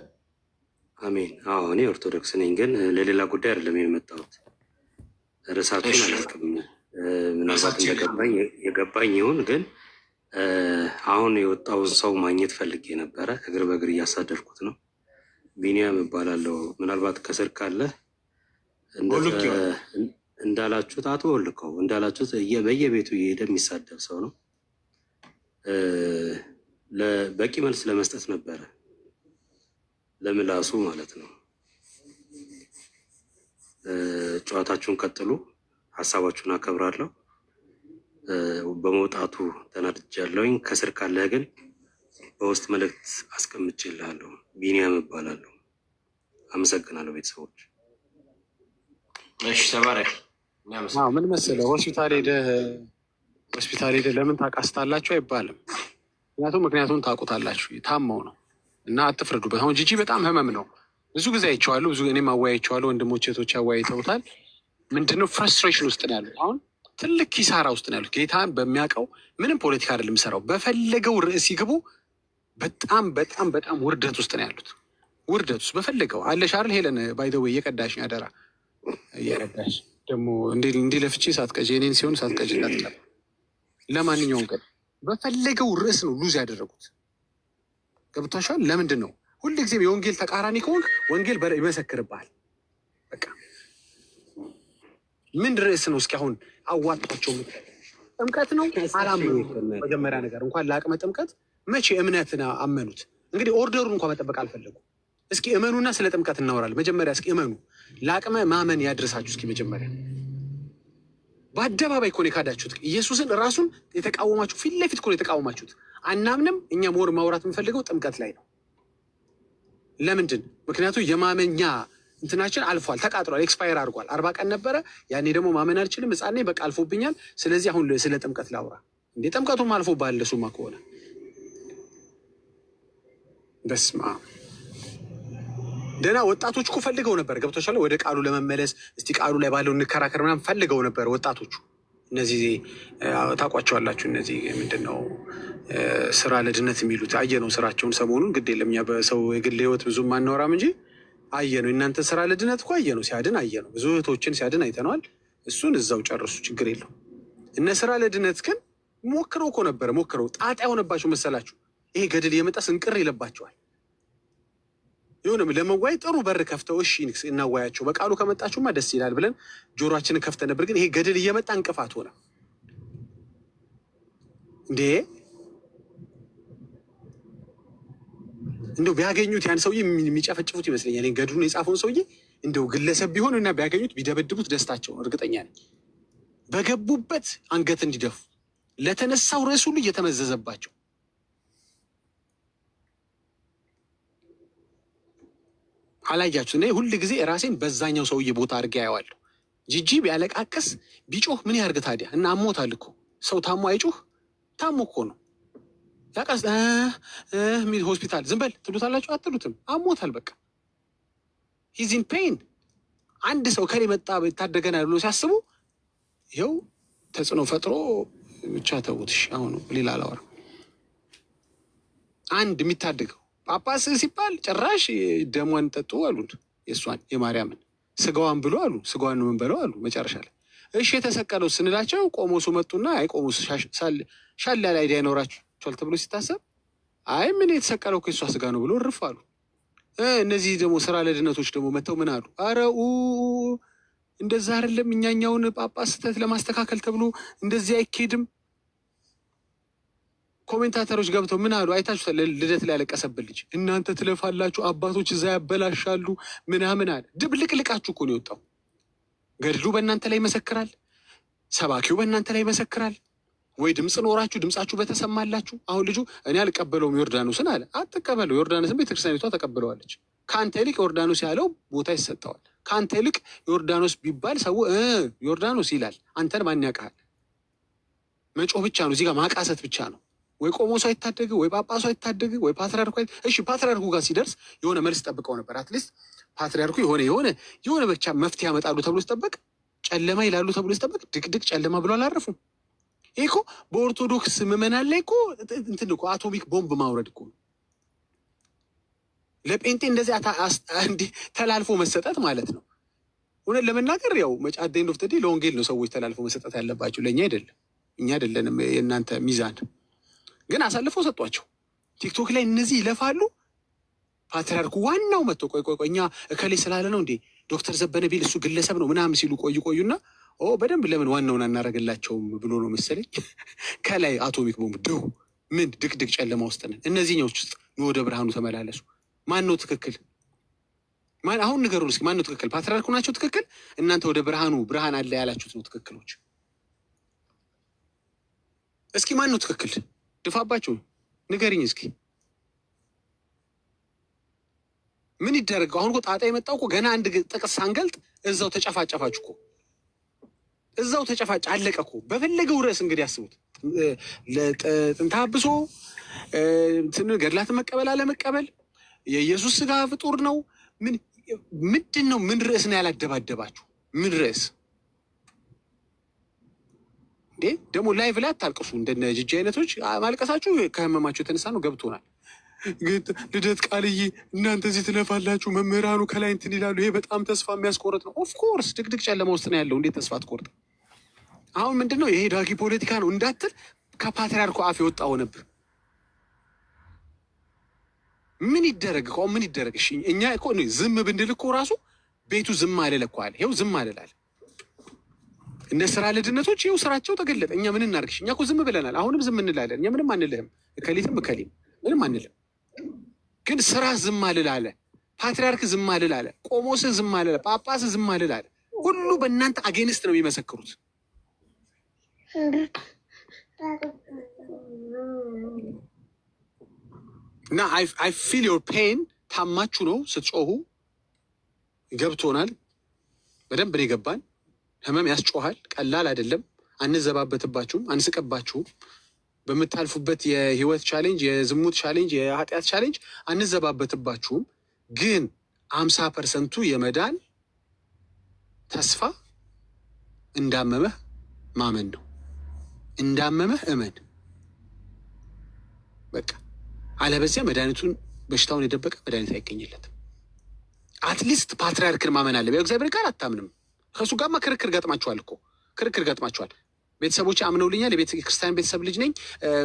አሜን። አዎ እኔ ኦርቶዶክስ ነኝ፣ ግን ለሌላ ጉዳይ አይደለም የመጣሁት። ርዕሳችሁን አላውቅም። ምናልባት የገባኝ ይሁን፣ ግን አሁን የወጣውን ሰው ማግኘት ፈልጌ ነበረ። እግር በእግር እያሳደድኩት ነው። ቢኒያም እባላለሁ። ምናልባት ከስር ካለ እንዳላችሁት አቶ ወልከው እንዳላችሁት በየቤቱ እየሄደ የሚሳደብ ሰው ነው። በቂ መልስ ለመስጠት ነበረ፣ ለምላሱ ማለት ነው። ጨዋታችሁን ቀጥሉ፣ ሀሳባችሁን አከብራለሁ። በመውጣቱ ተናድጃለሁኝ። ከስር ካለህ ግን በውስጥ መልእክት አስቀምጬልሃለሁ። ቢኒያም እባላለሁ። አመሰግናለሁ ቤተሰቦች። እሺ ተባረክ። ምን መሰለህ ሆስፒታል ሄደህ ለምን ታቃስታላችሁ አይባልም። ምክንያቱም ታውቁታላችሁ፣ ታመው ነው እና አትፍረዱበት። አሁን ጂጂ በጣም ህመም ነው። ብዙ ጊዜ አይቼዋለሁ፣ እኔም አወያይቼዋለሁ። ወንድሞቼ እህቶቼ አወያይተውታል። ምንድነው ፍረስትሬሽን ውስጥ ነው ያሉት። አሁን ትልቅ ኪሳራ ውስጥ ነው ያሉት። ጌታን በሚያውቀው ምንም ፖለቲካ አይደለም የሚሰራው። በፈለገው ርዕስ ሲግቡ በጣም በጣም በጣም ውርደት ውስጥ ነው ያሉት። ውርደት ውስጥ በፈለገው አለሽ አይደል ሄለን ባይደው እየቀዳሽ ያደራ እየቀዳሽ ደግሞ እንዲህ ለፍቼ ሳትቀጂ የኔን ሲሆን ሳትቀጂ እንዳትቀር። ለማንኛውም ቀን በፈለገው ርዕስ ነው ሉዝ ያደረጉት። ገብቷሻል? ለምንድን ነው ሁልጊዜም የወንጌል ተቃራኒ ከሆንክ ወንጌል ይመሰክርብሃል። በቃ ምን ርዕስ ነው እስኪ አሁን አዋጧቸው? ጥምቀት ነው አላምኑ። መጀመሪያ ነገር እንኳን ለአቅመ ጥምቀት መቼ እምነትን አመኑት? እንግዲህ ኦርደሩን እንኳን መጠበቅ አልፈለጉ። እስኪ እመኑና ስለ ጥምቀት እናወራለን። መጀመሪያ እስኪ እመኑ፣ ለአቅመ ማመን ያድርሳችሁ። እስኪ መጀመሪያ በአደባባይ እኮ ነው የካዳችሁት ኢየሱስን። ራሱን የተቃወማችሁ ፊት ለፊት እኮ ነው የተቃወማችሁት። አናምንም። እኛ ሞር ማውራት የምንፈልገው ጥምቀት ላይ ነው። ለምንድን? ምክንያቱም የማመኛ እንትናችን አልፏል፣ ተቃጥሏል፣ ኤክስፓየር አድርጓል። 40 ቀን ነበረ ያኔ። ደግሞ ማመን አልችልም፣ ሕፃን ነኝ፣ በቃ አልፎብኛል። ስለዚህ አሁን ስለ ጥምቀት ላውራ። እንዴ ጥምቀቱም አልፎ ባለሱማ ከሆነ በስማ ደህና ወጣቶች እኮ ፈልገው ነበር። ገብቶሻል? ወደ ቃሉ ለመመለስ እስቲ ቃሉ ላይ ባለው እንከራከር ምናምን ፈልገው ነበር ወጣቶቹ። እነዚህ ታውቋቸዋላችሁ። እነዚህ ምንድን ነው ስራ ለድነት የሚሉት አየነው ስራቸውን ሰሞኑን። ግድ የለም እኛ በሰው የግል ህይወት ብዙ ማናወራም እንጂ አየነው። እናንተ ስራ ለድነት እኮ አየነው ሲያድን አየነው። ብዙ እህቶችን ሲያድን አይተነዋል። እሱን እዛው ጨርሱ፣ ችግር የለው። እነ ስራ ለድነት ግን ሞክረው እኮ ነበረ። ሞክረው ጣጣ የሆነባቸው መሰላችሁ? ይሄ ገድል የመጣ ስንቅር ይለባቸዋል። ይሁንም ለመዋይ ጥሩ በር ከፍተው እሺ እናዋያቸው በቃሉ ከመጣችሁማ ደስ ይላል ብለን ጆሮአችንን ከፍተን ነበር። ግን ይሄ ገድል እየመጣ እንቅፋት ሆነ እንዴ! እንደው ቢያገኙት ያን ሰውዬ የሚጨፈጭፉት ይመስለኛል። ገድሉን የጻፈውን ሰውዬ እንደው ግለሰብ ቢሆን እና ቢያገኙት ቢደበድቡት ደስታቸው እርግጠኛ ነኝ። በገቡበት አንገት እንዲደፉ ለተነሳው ርዕስ ሁሉ እየተመዘዘባቸው አላያችሁ? እኔ ሁል ጊዜ ራሴን በዛኛው ሰውዬ ቦታ አድርጌ አየዋለሁ። ጂጂ ቢያለቃቅስ ቢጮህ ምን ያርግ ታዲያ? እና አሞታል እኮ ሰው ታሞ አይጮህ? ታሞ እኮ ነው ያቀስ ሚል ሆስፒታል ዝም በል ትሉታላችሁ? አትሉትም። አሞታል በቃ ሂዝ ኢን ፔን። አንድ ሰው ከሌ መጣ ታደገናል ብሎ ሲያስቡ ይኸው ተጽዕኖ ፈጥሮ ብቻ ተውትሽ። አሁን ሌላ አላወራም። አንድ የሚታደገው ጳጳስ ሲባል ጭራሽ ደሟን ጠጡ አሉን። የእሷን የማርያምን ስጋዋን ብሎ አሉ። ስጋዋን ምን በለው አሉ። መጨረሻ ላይ እሺ የተሰቀለው ስንላቸው ቆሞሱ መጡና አይ ቆሞሱ ሻላ ላይ አይዲያ ይኖራቸዋል ተብሎ ሲታሰብ አይ ምን የተሰቀለው ከእሷ ስጋ ነው ብሎ እርፍ አሉ። እነዚህ ደግሞ ስራ ለድነቶች ደግሞ መጥተው ምን አሉ? አረኡ እንደዛ አይደለም፣ እኛኛውን ጳጳስ ስህተት ለማስተካከል ተብሎ እንደዚህ አይኬድም። ኮሜንታተሮች ገብተው ምን አሉ? አይታችሁታል። ልደት ላይ ያለቀሰበት ልጅ እናንተ ትለፋላችሁ፣ አባቶች እዛ ያበላሻሉ ምናምን አለ። ድብልቅልቃችሁ እኮ ነው የወጣው። ገድሉ በእናንተ ላይ ይመሰክራል፣ ሰባኪው በእናንተ ላይ ይመሰክራል። ወይ ድምፅ ኖራችሁ ድምፃችሁ በተሰማላችሁ። አሁን ልጁ እኔ አልቀበለውም ዮርዳኖስን አለ። አትቀበለው። ዮርዳኖስን ቤተክርስቲያኒቷ ተቀብለዋለች። ከአንተ ይልቅ ዮርዳኖስ ያለው ቦታ ይሰጠዋል። ከአንተ ይልቅ ዮርዳኖስ ቢባል ሰው ዮርዳኖስ ይላል። አንተን ማን ያውቃል? መጮህ ብቻ ነው እዚህ ጋር ማቃሰት ብቻ ነው። ወይ ቆሞሱ አይታደግ፣ ወይ ጳጳሱ አይታደግ፣ ወይ ፓትሪያርኩ እሺ ፓትሪያርኩ ጋር ሲደርስ የሆነ መልስ ጠብቀው ነበር። አትሊስት ፓትሪያርኩ የሆነ ብቻ መፍትሄ ያመጣሉ ተብሎ ሲጠበቅ፣ ጨለማ ይላሉ ተብሎ ሲጠበቅ ድቅድቅ ጨለማ ብሎ አላረፉም። ይህ እኮ በኦርቶዶክስ ምዕመናን ላይ እኮ እንትን እኮ አቶሚክ ቦምብ ማውረድ እኮ ለጴንጤ እንደዚህ ተላልፎ መሰጠት ማለት ነው። እውነት ለመናገር ያው መጫደ ንዶፍተዴ ለወንጌል ነው ሰዎች ተላልፎ መሰጠት ያለባቸው፣ ለእኛ አይደለም። እኛ አይደለንም የእናንተ ሚዛን። ግን አሳልፈው ሰጧቸው። ቲክቶክ ላይ እነዚህ ይለፋሉ። ፓትሪያርኩ ዋናው መጥቶ ቆይ እኛ እከሌ ስላለ ነው እንዴ ዶክተር ዘበነ ቢል እሱ ግለሰብ ነው ምናምን ሲሉ ቆዩና በደንብ ለምን ዋናውን አናረግላቸውም ብሎ ነው መሰለኝ ከላይ አቶሚክ ቦምብ ደው ምን ድቅድቅ ጨለማ ውስጥ ነን። እነዚህኛዎች ውስጥ ወደ ብርሃኑ ተመላለሱ። ማን ነው ትክክል? ማን አሁን ንገሩን እስኪ። ማን ነው ትክክል? ፓትሪያርኩ ናቸው ትክክል? እናንተ ወደ ብርሃን አለ ያላችሁት ነው ትክክሎች? እስኪ ማን ነው ትክክል? ድፋባችሁ ንገሪኝ እስኪ። ምን ይደረግ አሁን? ጣጣ የመጣው እኮ ገና አንድ ጥቅስ ሳንገልጥ እዛው ተጨፋጨፋችሁ እኮ። እዛው ተጨፋጭ አለቀ እኮ። በፈለገው ርዕስ እንግዲህ ያስቡት። ጥንተ አብሶ ገድላትን መቀበል አለመቀበል፣ የኢየሱስ ስጋ ፍጡር ነው ምንድን ነው? ምን ርዕስ ነው ያላደባደባችሁ? ምን ርዕስ? ደግሞ ላይቭ ላይ አታልቅሱ። እንደነ ጅጅ አይነቶች ማልቀሳችሁ ከህመማችሁ የተነሳ ነው፣ ገብቶናል። ልደት ቃልዬ እናንተ እዚህ ትለፋላችሁ፣ መምህራኑ ከላይ እንትን ይላሉ። ይሄ በጣም ተስፋ የሚያስቆርጥ ነው። ኦፍኮርስ ድቅድቅ ጨለማ ውስጥ ነው ያለው። እንዴት ተስፋ አትቆርጥ? አሁን ምንድን ነው ይሄ ዳጊ ፖለቲካ ነው እንዳትል ከፓትሪያርኩ አፍ የወጣ ሆነብህ። ምን ይደረግ እኮ ምን ይደረግ? እሺ እኛ እኮ ዝም ብንል እኮ ራሱ ቤቱ ዝም አለለ እኮ አለ። ይኸው ዝም አለላል። እነ ስራ ልድነቶች ይኸው ስራቸው ተገለጠ። እኛ ምን እናርግሽ? እኛ እኮ ዝም ብለናል። አሁንም ዝም እንላለን። እኛ ምንም አንልህም። እከሊትም እከሊም ምንም አንልም። ግን ስራ ዝም አልላለ፣ ፓትሪያርክ ዝም አልላለ፣ ቆሞስ ዝም አልላለ፣ ጳጳስ ዝም አልላለ። ሁሉ በእናንተ አጌንስት ነው የሚመሰክሩት። እና አይ ፊል ዮር ፔን። ታማችሁ ነው ስትጮሁ፣ ገብቶናል። በደንብ ነው የገባን። ህመም ያስጮሃል፣ ቀላል አይደለም። አንዘባበትባችሁም፣ አንስቀባችሁም። በምታልፉበት የህይወት ቻሌንጅ፣ የዝሙት ቻሌንጅ፣ የኃጢአት ቻሌንጅ አንዘባበትባችሁም። ግን 50% የመዳን ተስፋ እንዳመመህ ማመን ነው። እንዳመመህ እመን በቃ። አለበዚያ መድኃኒቱን በሽታውን የደበቀ መድኃኒት አይገኝለትም። አትሊስት ፓትሪያርክን ማመን አለ። በእግዚአብሔር ቃል አታምንም። ከእሱ ጋርማ ክርክር ገጥማችኋል እኮ ክርክር ገጥማችኋል። ቤተሰቦች አምነውልኛል፣ የቤተ ክርስቲያን ቤተሰብ ልጅ ነኝ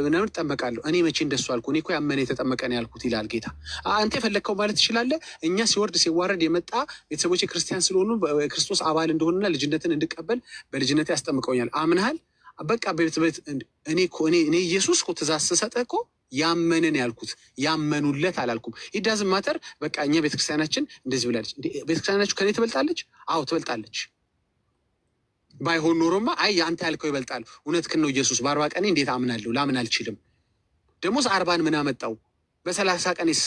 ምናምን እጠመቃለሁ። እኔ መቼ እንደሱ አልኩ? እኔ እኮ ያመነ የተጠመቀ ነው ያልኩት ይላል ጌታ። አንተ የፈለግከው ማለት ትችላለህ። እኛ ሲወርድ ሲዋረድ የመጣ ቤተሰቦች ክርስቲያን ስለሆኑ ክርስቶስ አባል እንደሆንና ልጅነትን እንድቀበል በልጅነት ያስጠምቀውኛል። አምንሃል? በቃ እኔ ኢየሱስ እኮ ትእዛዝ ስሰጥህ እኮ ያመንን ያልኩት ያመኑለት አላልኩም። ኢዳዝም ማተር በቃ እኛ ቤተክርስቲያናችን እንደዚህ ብላለች። ቤተክርስቲያናችሁ ከኔ ትበልጣለች? አዎ ትበልጣለች። ባይሆን ኖሮማ አይ አንተ ያልከው ይበልጣል። እውነትህን ነው ኢየሱስ። በ40 ቀኔ እንዴት አምናለሁ? ላምን አልችልም። ደግሞስ 40 ምን አመጣው? በ30 ቀኔስ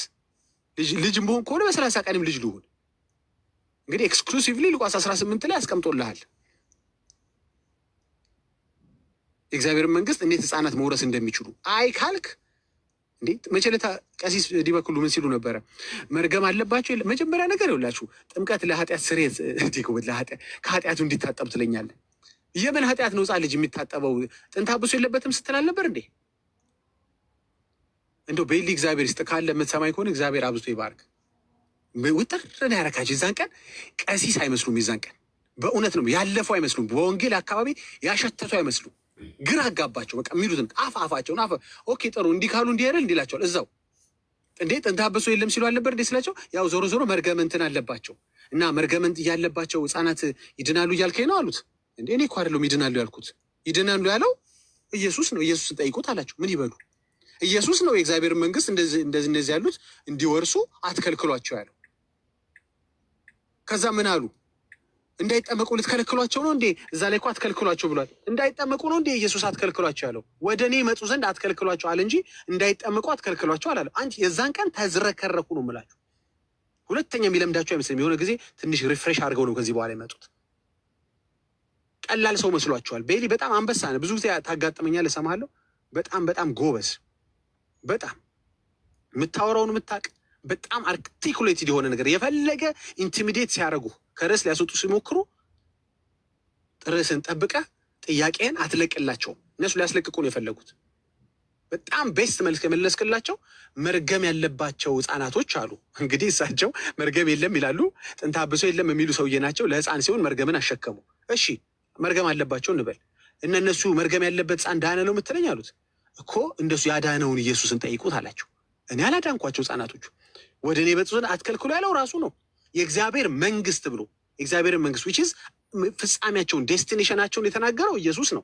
ልጅም በሆን ከሆነ በ30 ቀኔም ልጅ ልሁን። እንግዲህ ኤክስክሉሲቭሊ ሉቃስ 18 ላይ አስቀምጦልሃል የእግዚአብሔርን መንግስት እንዴት ህፃናት መውረስ እንደሚችሉ። አይ ካልክ እንዴ መቼለታ ቀሲስ ዲበኩሉ ምን ሲሉ ነበረ? መርገም አለባቸው። መጀመሪያ ነገር ይውላችሁ ጥምቀት ለኃጢአት ስርየት ዲኩት ከኃጢአቱ እንዲታጠብ ትለኛለህ። የምን ኃጢአት ነው ህፃን ልጅ የሚታጠበው? ጥንተ አብሶ የለበትም ስትል አልነበር እንዴ? እንደው በይሊ እግዚአብሔር ይስጥ ካለ የምትሰማኝ ከሆነ እግዚአብሔር አብዝቶ ይባርክ። ውጥርን ያረካች የዛን ቀን ቀሲስ አይመስሉም። የዛን ቀን በእውነት ነው ያለፈው አይመስሉም። በወንጌል አካባቢ ያሸተቱ አይመስሉም። ግራ አጋባቸው። በቃ የሚሉትን አፋቸውን ኦኬ ጥሩ እንዲህ ካሉ እንዲህ አይደል እንዲላቸዋል። እዛው እንዴ ጥንተ አብሶ የለም ሲሉ አልነበር እንዴ ስላቸው፣ ያው ዞሮ ዞሮ መርገም እንትን አለባቸው እና መርገም ያለባቸው ህፃናት ይድናሉ እያልከኝ ነው አሉት። እንዴ እኔ እኮ አይደለሁም ይድናሉ ያልኩት። ይድናሉ ያለው ኢየሱስ ነው። ኢየሱስን ጠይቁት አላቸው። ምን ይበሉ? ኢየሱስ ነው የእግዚአብሔር መንግስት እንደዚህ ያሉት እንዲወርሱ አትከልክሏቸው ያለው። ከዛ ምን አሉ? እንዳይጠመቁ ልትከለክሏቸው ነው እንዴ? እዛ ላይ እኮ አትከልክሏቸው ብሏል። እንዳይጠመቁ ነው እንዴ ኢየሱስ አትከልክሏቸው ያለው? ወደ እኔ መጡ ዘንድ አትከልክሏቸው አለ እንጂ እንዳይጠመቁ አትከልክሏቸው አላለ። አንቺ የዛን ቀን ተዝረከረኩ ነው የምላችሁ። ሁለተኛ የሚለምዳቸው አይመስልም። የሆነ ጊዜ ትንሽ ሪፍሬሽ አድርገው ነው ከዚህ በኋላ የመጡት። ቀላል ሰው መስሏቸዋል። ቤሊ በጣም አንበሳ ነው። ብዙ ጊዜ ታጋጥመኛለህ፣ እሰማሃለሁ። በጣም ጎበዝ፣ በጣም የምታወራውን የምታውቅ፣ በጣም አርቲኩሌትድ የሆነ ነገር የፈለገ ኢንቲሚዴት ሲያደርጉ ከርዕስ ሊያስወጡ ሲሞክሩ ርዕስን ጠብቀህ ጥያቄን አትለቅላቸውም። እነሱ ሊያስለቅቁ ነው የፈለጉት። በጣም ቤስት መልስ የመለስክላቸው መርገም ያለባቸው ህፃናቶች አሉ። እንግዲህ እሳቸው መርገም የለም ይላሉ። ጥንተ አብሶ የለም የሚሉ ሰውዬ ናቸው። ለህፃን ሲሆን መርገምን አሸከሙ። እሺ መርገም አለባቸው እንበል እና እነሱ መርገም ያለበት ህፃን ዳነ ነው የምትለኝ አሉት። እኮ እንደሱ ያዳነውን ኢየሱስን ጠይቁት አላቸው። እኔ አላዳንኳቸው ህፃናቶቹ። ወደ እኔ መጡ ዘንድ አትከልክሉ ያለው ራሱ ነው። የእግዚአብሔር መንግስት ብሎ የእግዚአብሔርን መንግስት which is ፍጻሜያቸውን ዴስቲኔሽናቸውን የተናገረው ኢየሱስ ነው።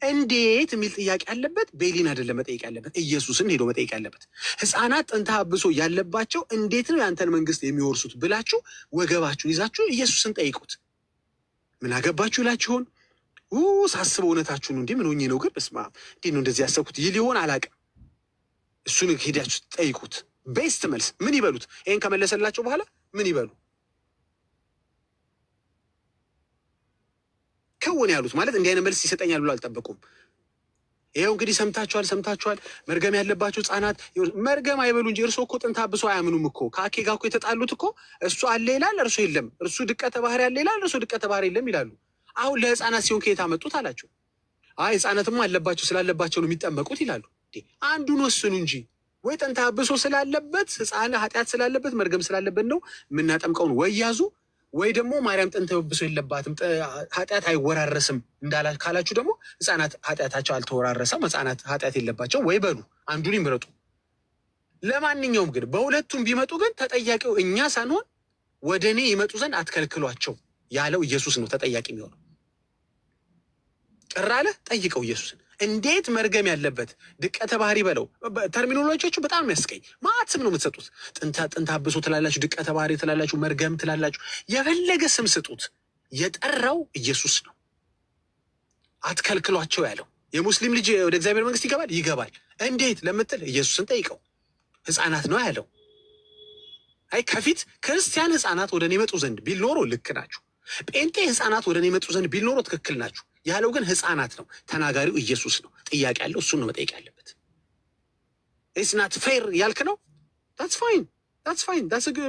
እንዴት የሚል ጥያቄ ያለበት ቤሊን አይደለም መጠየቅ ያለበት፣ ኢየሱስን ሄዶ መጠየቅ ያለበት። ህፃናት ጥንተ አብሶ ያለባቸው እንዴት ነው የአንተን መንግስት የሚወርሱት ብላችሁ ወገባችሁን ይዛችሁ ኢየሱስን ጠይቁት። ምን አገባችሁ ይላችሁን? ሳስበው እውነታችሁ ነው። እንዲህ ምን ሆኜ ነው ግን በስመ አብ እንዴት ነው እንደዚህ ያሰብኩት ይል ይሆን አላውቅም። እሱን ሄዳችሁ ጠይቁት። ቤስት መልስ ምን ይበሉት? ይህን ከመለሰላቸው በኋላ ምን ይበሉ? ከውን ያሉት ማለት እንዲህ አይነት መልስ ይሰጠኛል ብሎ አልጠበቁም። ይኸው እንግዲህ ሰምታችኋል። መርገም ያለባቸው ህፃናት መርገም አይበሉ እንጂ እርሶ እኮ ጥንተ አብሶ አያምኑም እኮ። ከአኬ ጋር እኮ የተጣሉት እኮ እሱ አለ ይላል፣ እርሶ የለም። እርሱ ድቀተ ባህሪ አለ ይላል፣ እርሶ ድቀተ ባህሪ የለም ይላሉ። አሁን ለህፃናት ሲሆን ከየት አመጡት አላቸው። አይ ህፃናትማ አለባቸው ስላለባቸው ነው የሚጠመቁት ይላሉ። አንዱን ወስኑ እንጂ ወይ ጥንተ አብሶ ስላለበት ህፃን ኃጢአት ስላለበት መርገም ስላለበት ነው የምናጠምቀውን ወይ ያዙ፣ ወይ ደግሞ ማርያም ጥንተ አብሶ የለባትም ኃጢአት አይወራረስም ካላችሁ ደግሞ ህፃናት ኃጢአታቸው አልተወራረሰም፣ ህፃናት ኃጢአት የለባቸው ወይ በሉ፣ አንዱን ይምረጡ። ለማንኛውም ግን በሁለቱም ቢመጡ ግን ተጠያቂው እኛ ሳንሆን ወደ እኔ ይመጡ ዘንድ አትከልክሏቸው ያለው ኢየሱስ ነው ተጠያቂ የሚሆነው። ቅር አለ ጠይቀው ኢየሱስን። እንዴት መርገም ያለበት ድቀተ ባህሪ በለው። ተርሚኖሎጂዎቹ በጣም የሚያስቀኝ ማዕት ስም ነው የምትሰጡት። ጥንተ አብሶ ትላላችሁ፣ ድቀተ ባህሪ ትላላችሁ፣ መርገም ትላላችሁ። የፈለገ ስም ስጡት፣ የጠራው ኢየሱስ ነው። አትከልክሏቸው ያለው የሙስሊም ልጅ ወደ እግዚአብሔር መንግስት ይገባል ይገባል እንዴት ለምትል ኢየሱስን ጠይቀው። ህፃናት ነው ያለው። አይ ከፊት ክርስቲያን ህፃናት ወደ እኔ መጡ ዘንድ ቢል ኖሮ ልክ ናችሁ። ጴንጤ ህፃናት ወደ እኔ መጡ ዘንድ ቢል ኖሮ ትክክል ናችሁ። ያለው ግን ህፃናት ነው። ተናጋሪው ኢየሱስ ነው። ጥያቄ ያለው እሱን ነው መጠየቅ ያለበት። ኢትስ ናት ፌር ያልክ ነው። ታትስ ፋይን ታትስ ፋይን።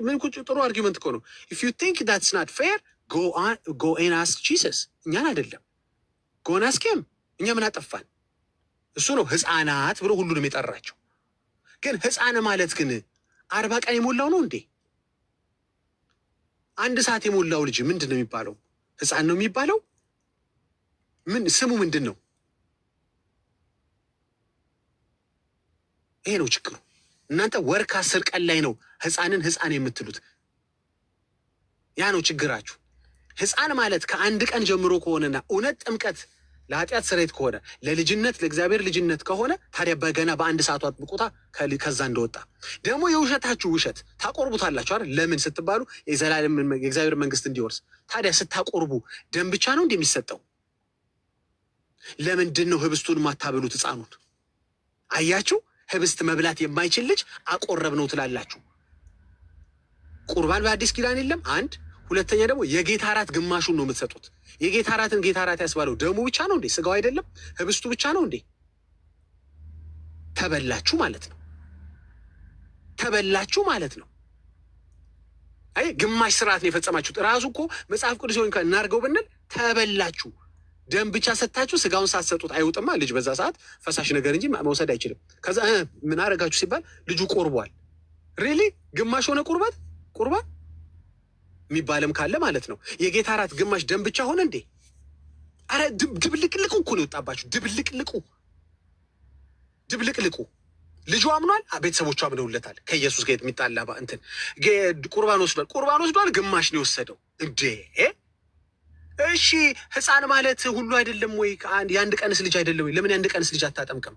ምን ጥሩ አርጊመንት እኮ ነው። ኢፍ ዩ ቲንክ ታትስ ናት ፌር ጎ ኤን አስክ ጂሰስ። እኛን አይደለም ጎን አስኬም። እኛ ምን አጠፋን? እሱ ነው ህፃናት ብሎ ሁሉንም የጠራቸው። ግን ህፃን ማለት ግን 40 ቀን የሞላው ነው እንዴ? 1 ሰዓት የሞላው ልጅ ምንድን ነው የሚባለው? ህፃን ነው የሚባለው? ምን ስሙ ምንድን ነው? ይሄ ነው ችግሩ። እናንተ ወር ከ10 ቀን ላይ ነው ህፃንን ህፃን የምትሉት። ያ ነው ችግራችሁ። ህፃን ማለት ከ1 ቀን ጀምሮ ከሆነና እውነት ጥምቀት ለኃጢአት ስርየት ከሆነ ለልጅነት ለእግዚአብሔር ልጅነት ከሆነ ታዲያ በገና በ1 ሰዓቱ አጥብቁታ ከዛ እንደወጣ ደግሞ የውሸታችሁ ውሸት ታቆርቡታላችሁ አይደል? ለምን ስትባሉ የዘላለም የእግዚአብሔር መንግስት እንዲወርስ። ታዲያ ስታቆርቡ ደም ብቻ ነው እንደሚሰጠው? ለምንድን ነው ህብስቱን ማታበሉት ህፃኑን? አያችሁ፣ ህብስት መብላት የማይችል ልጅ አቆረብ ነው ትላላችሁ። ቁርባን በአዲስ ኪዳን የለም። አንድ ሁለተኛ ደግሞ የጌታ እራት ግማሹን ነው የምትሰጡት። የጌታ እራትን ጌታ እራት ያስባለው ደሙ ብቻ ነው እንዴ? ስጋው አይደለም? ህብስቱ ብቻ ነው እንዴ? ተበላችሁ ማለት ነው። ተበላችሁ ማለት ነው። አይ ግማሽ ስርዓት ነው የፈጸማችሁት። ራሱ እኮ መጽሐፍ ቅዱስ ሆን እናርገው ብንል ተበላችሁ። ደም ብቻ ሰጥታችሁ ስጋውን ሳትሰጡት አይውጥማ ልጅ። በዛ ሰዓት ፈሳሽ ነገር እንጂ መውሰድ አይችልም። ከዛ ምን አረጋችሁ ሲባል ልጁ ቆርቧል። ሪሊ ግማሽ ሆነ ቁርባን የሚባልም ካለ ማለት ነው። የጌታ እራት ግማሽ ደም ብቻ ሆነ እንዴ? አረ ድብልቅልቁ እኮ ነው የወጣባችሁ። ድብልቅልቁ ልጁ አምኗል፣ ቤተሰቦቹ አምነውለታል። ከኢየሱስ ጋር የሚጣላ እንትን ቁርባን ወስዷል። ግማሽ ነው የወሰደው እንዴ? እሺ ህፃን ማለት ሁሉ አይደለም ወይ? የአንድ ቀንስ ልጅ አይደለም ወይ? ለምን የአንድ ቀንስ ልጅ አታጠምቅም?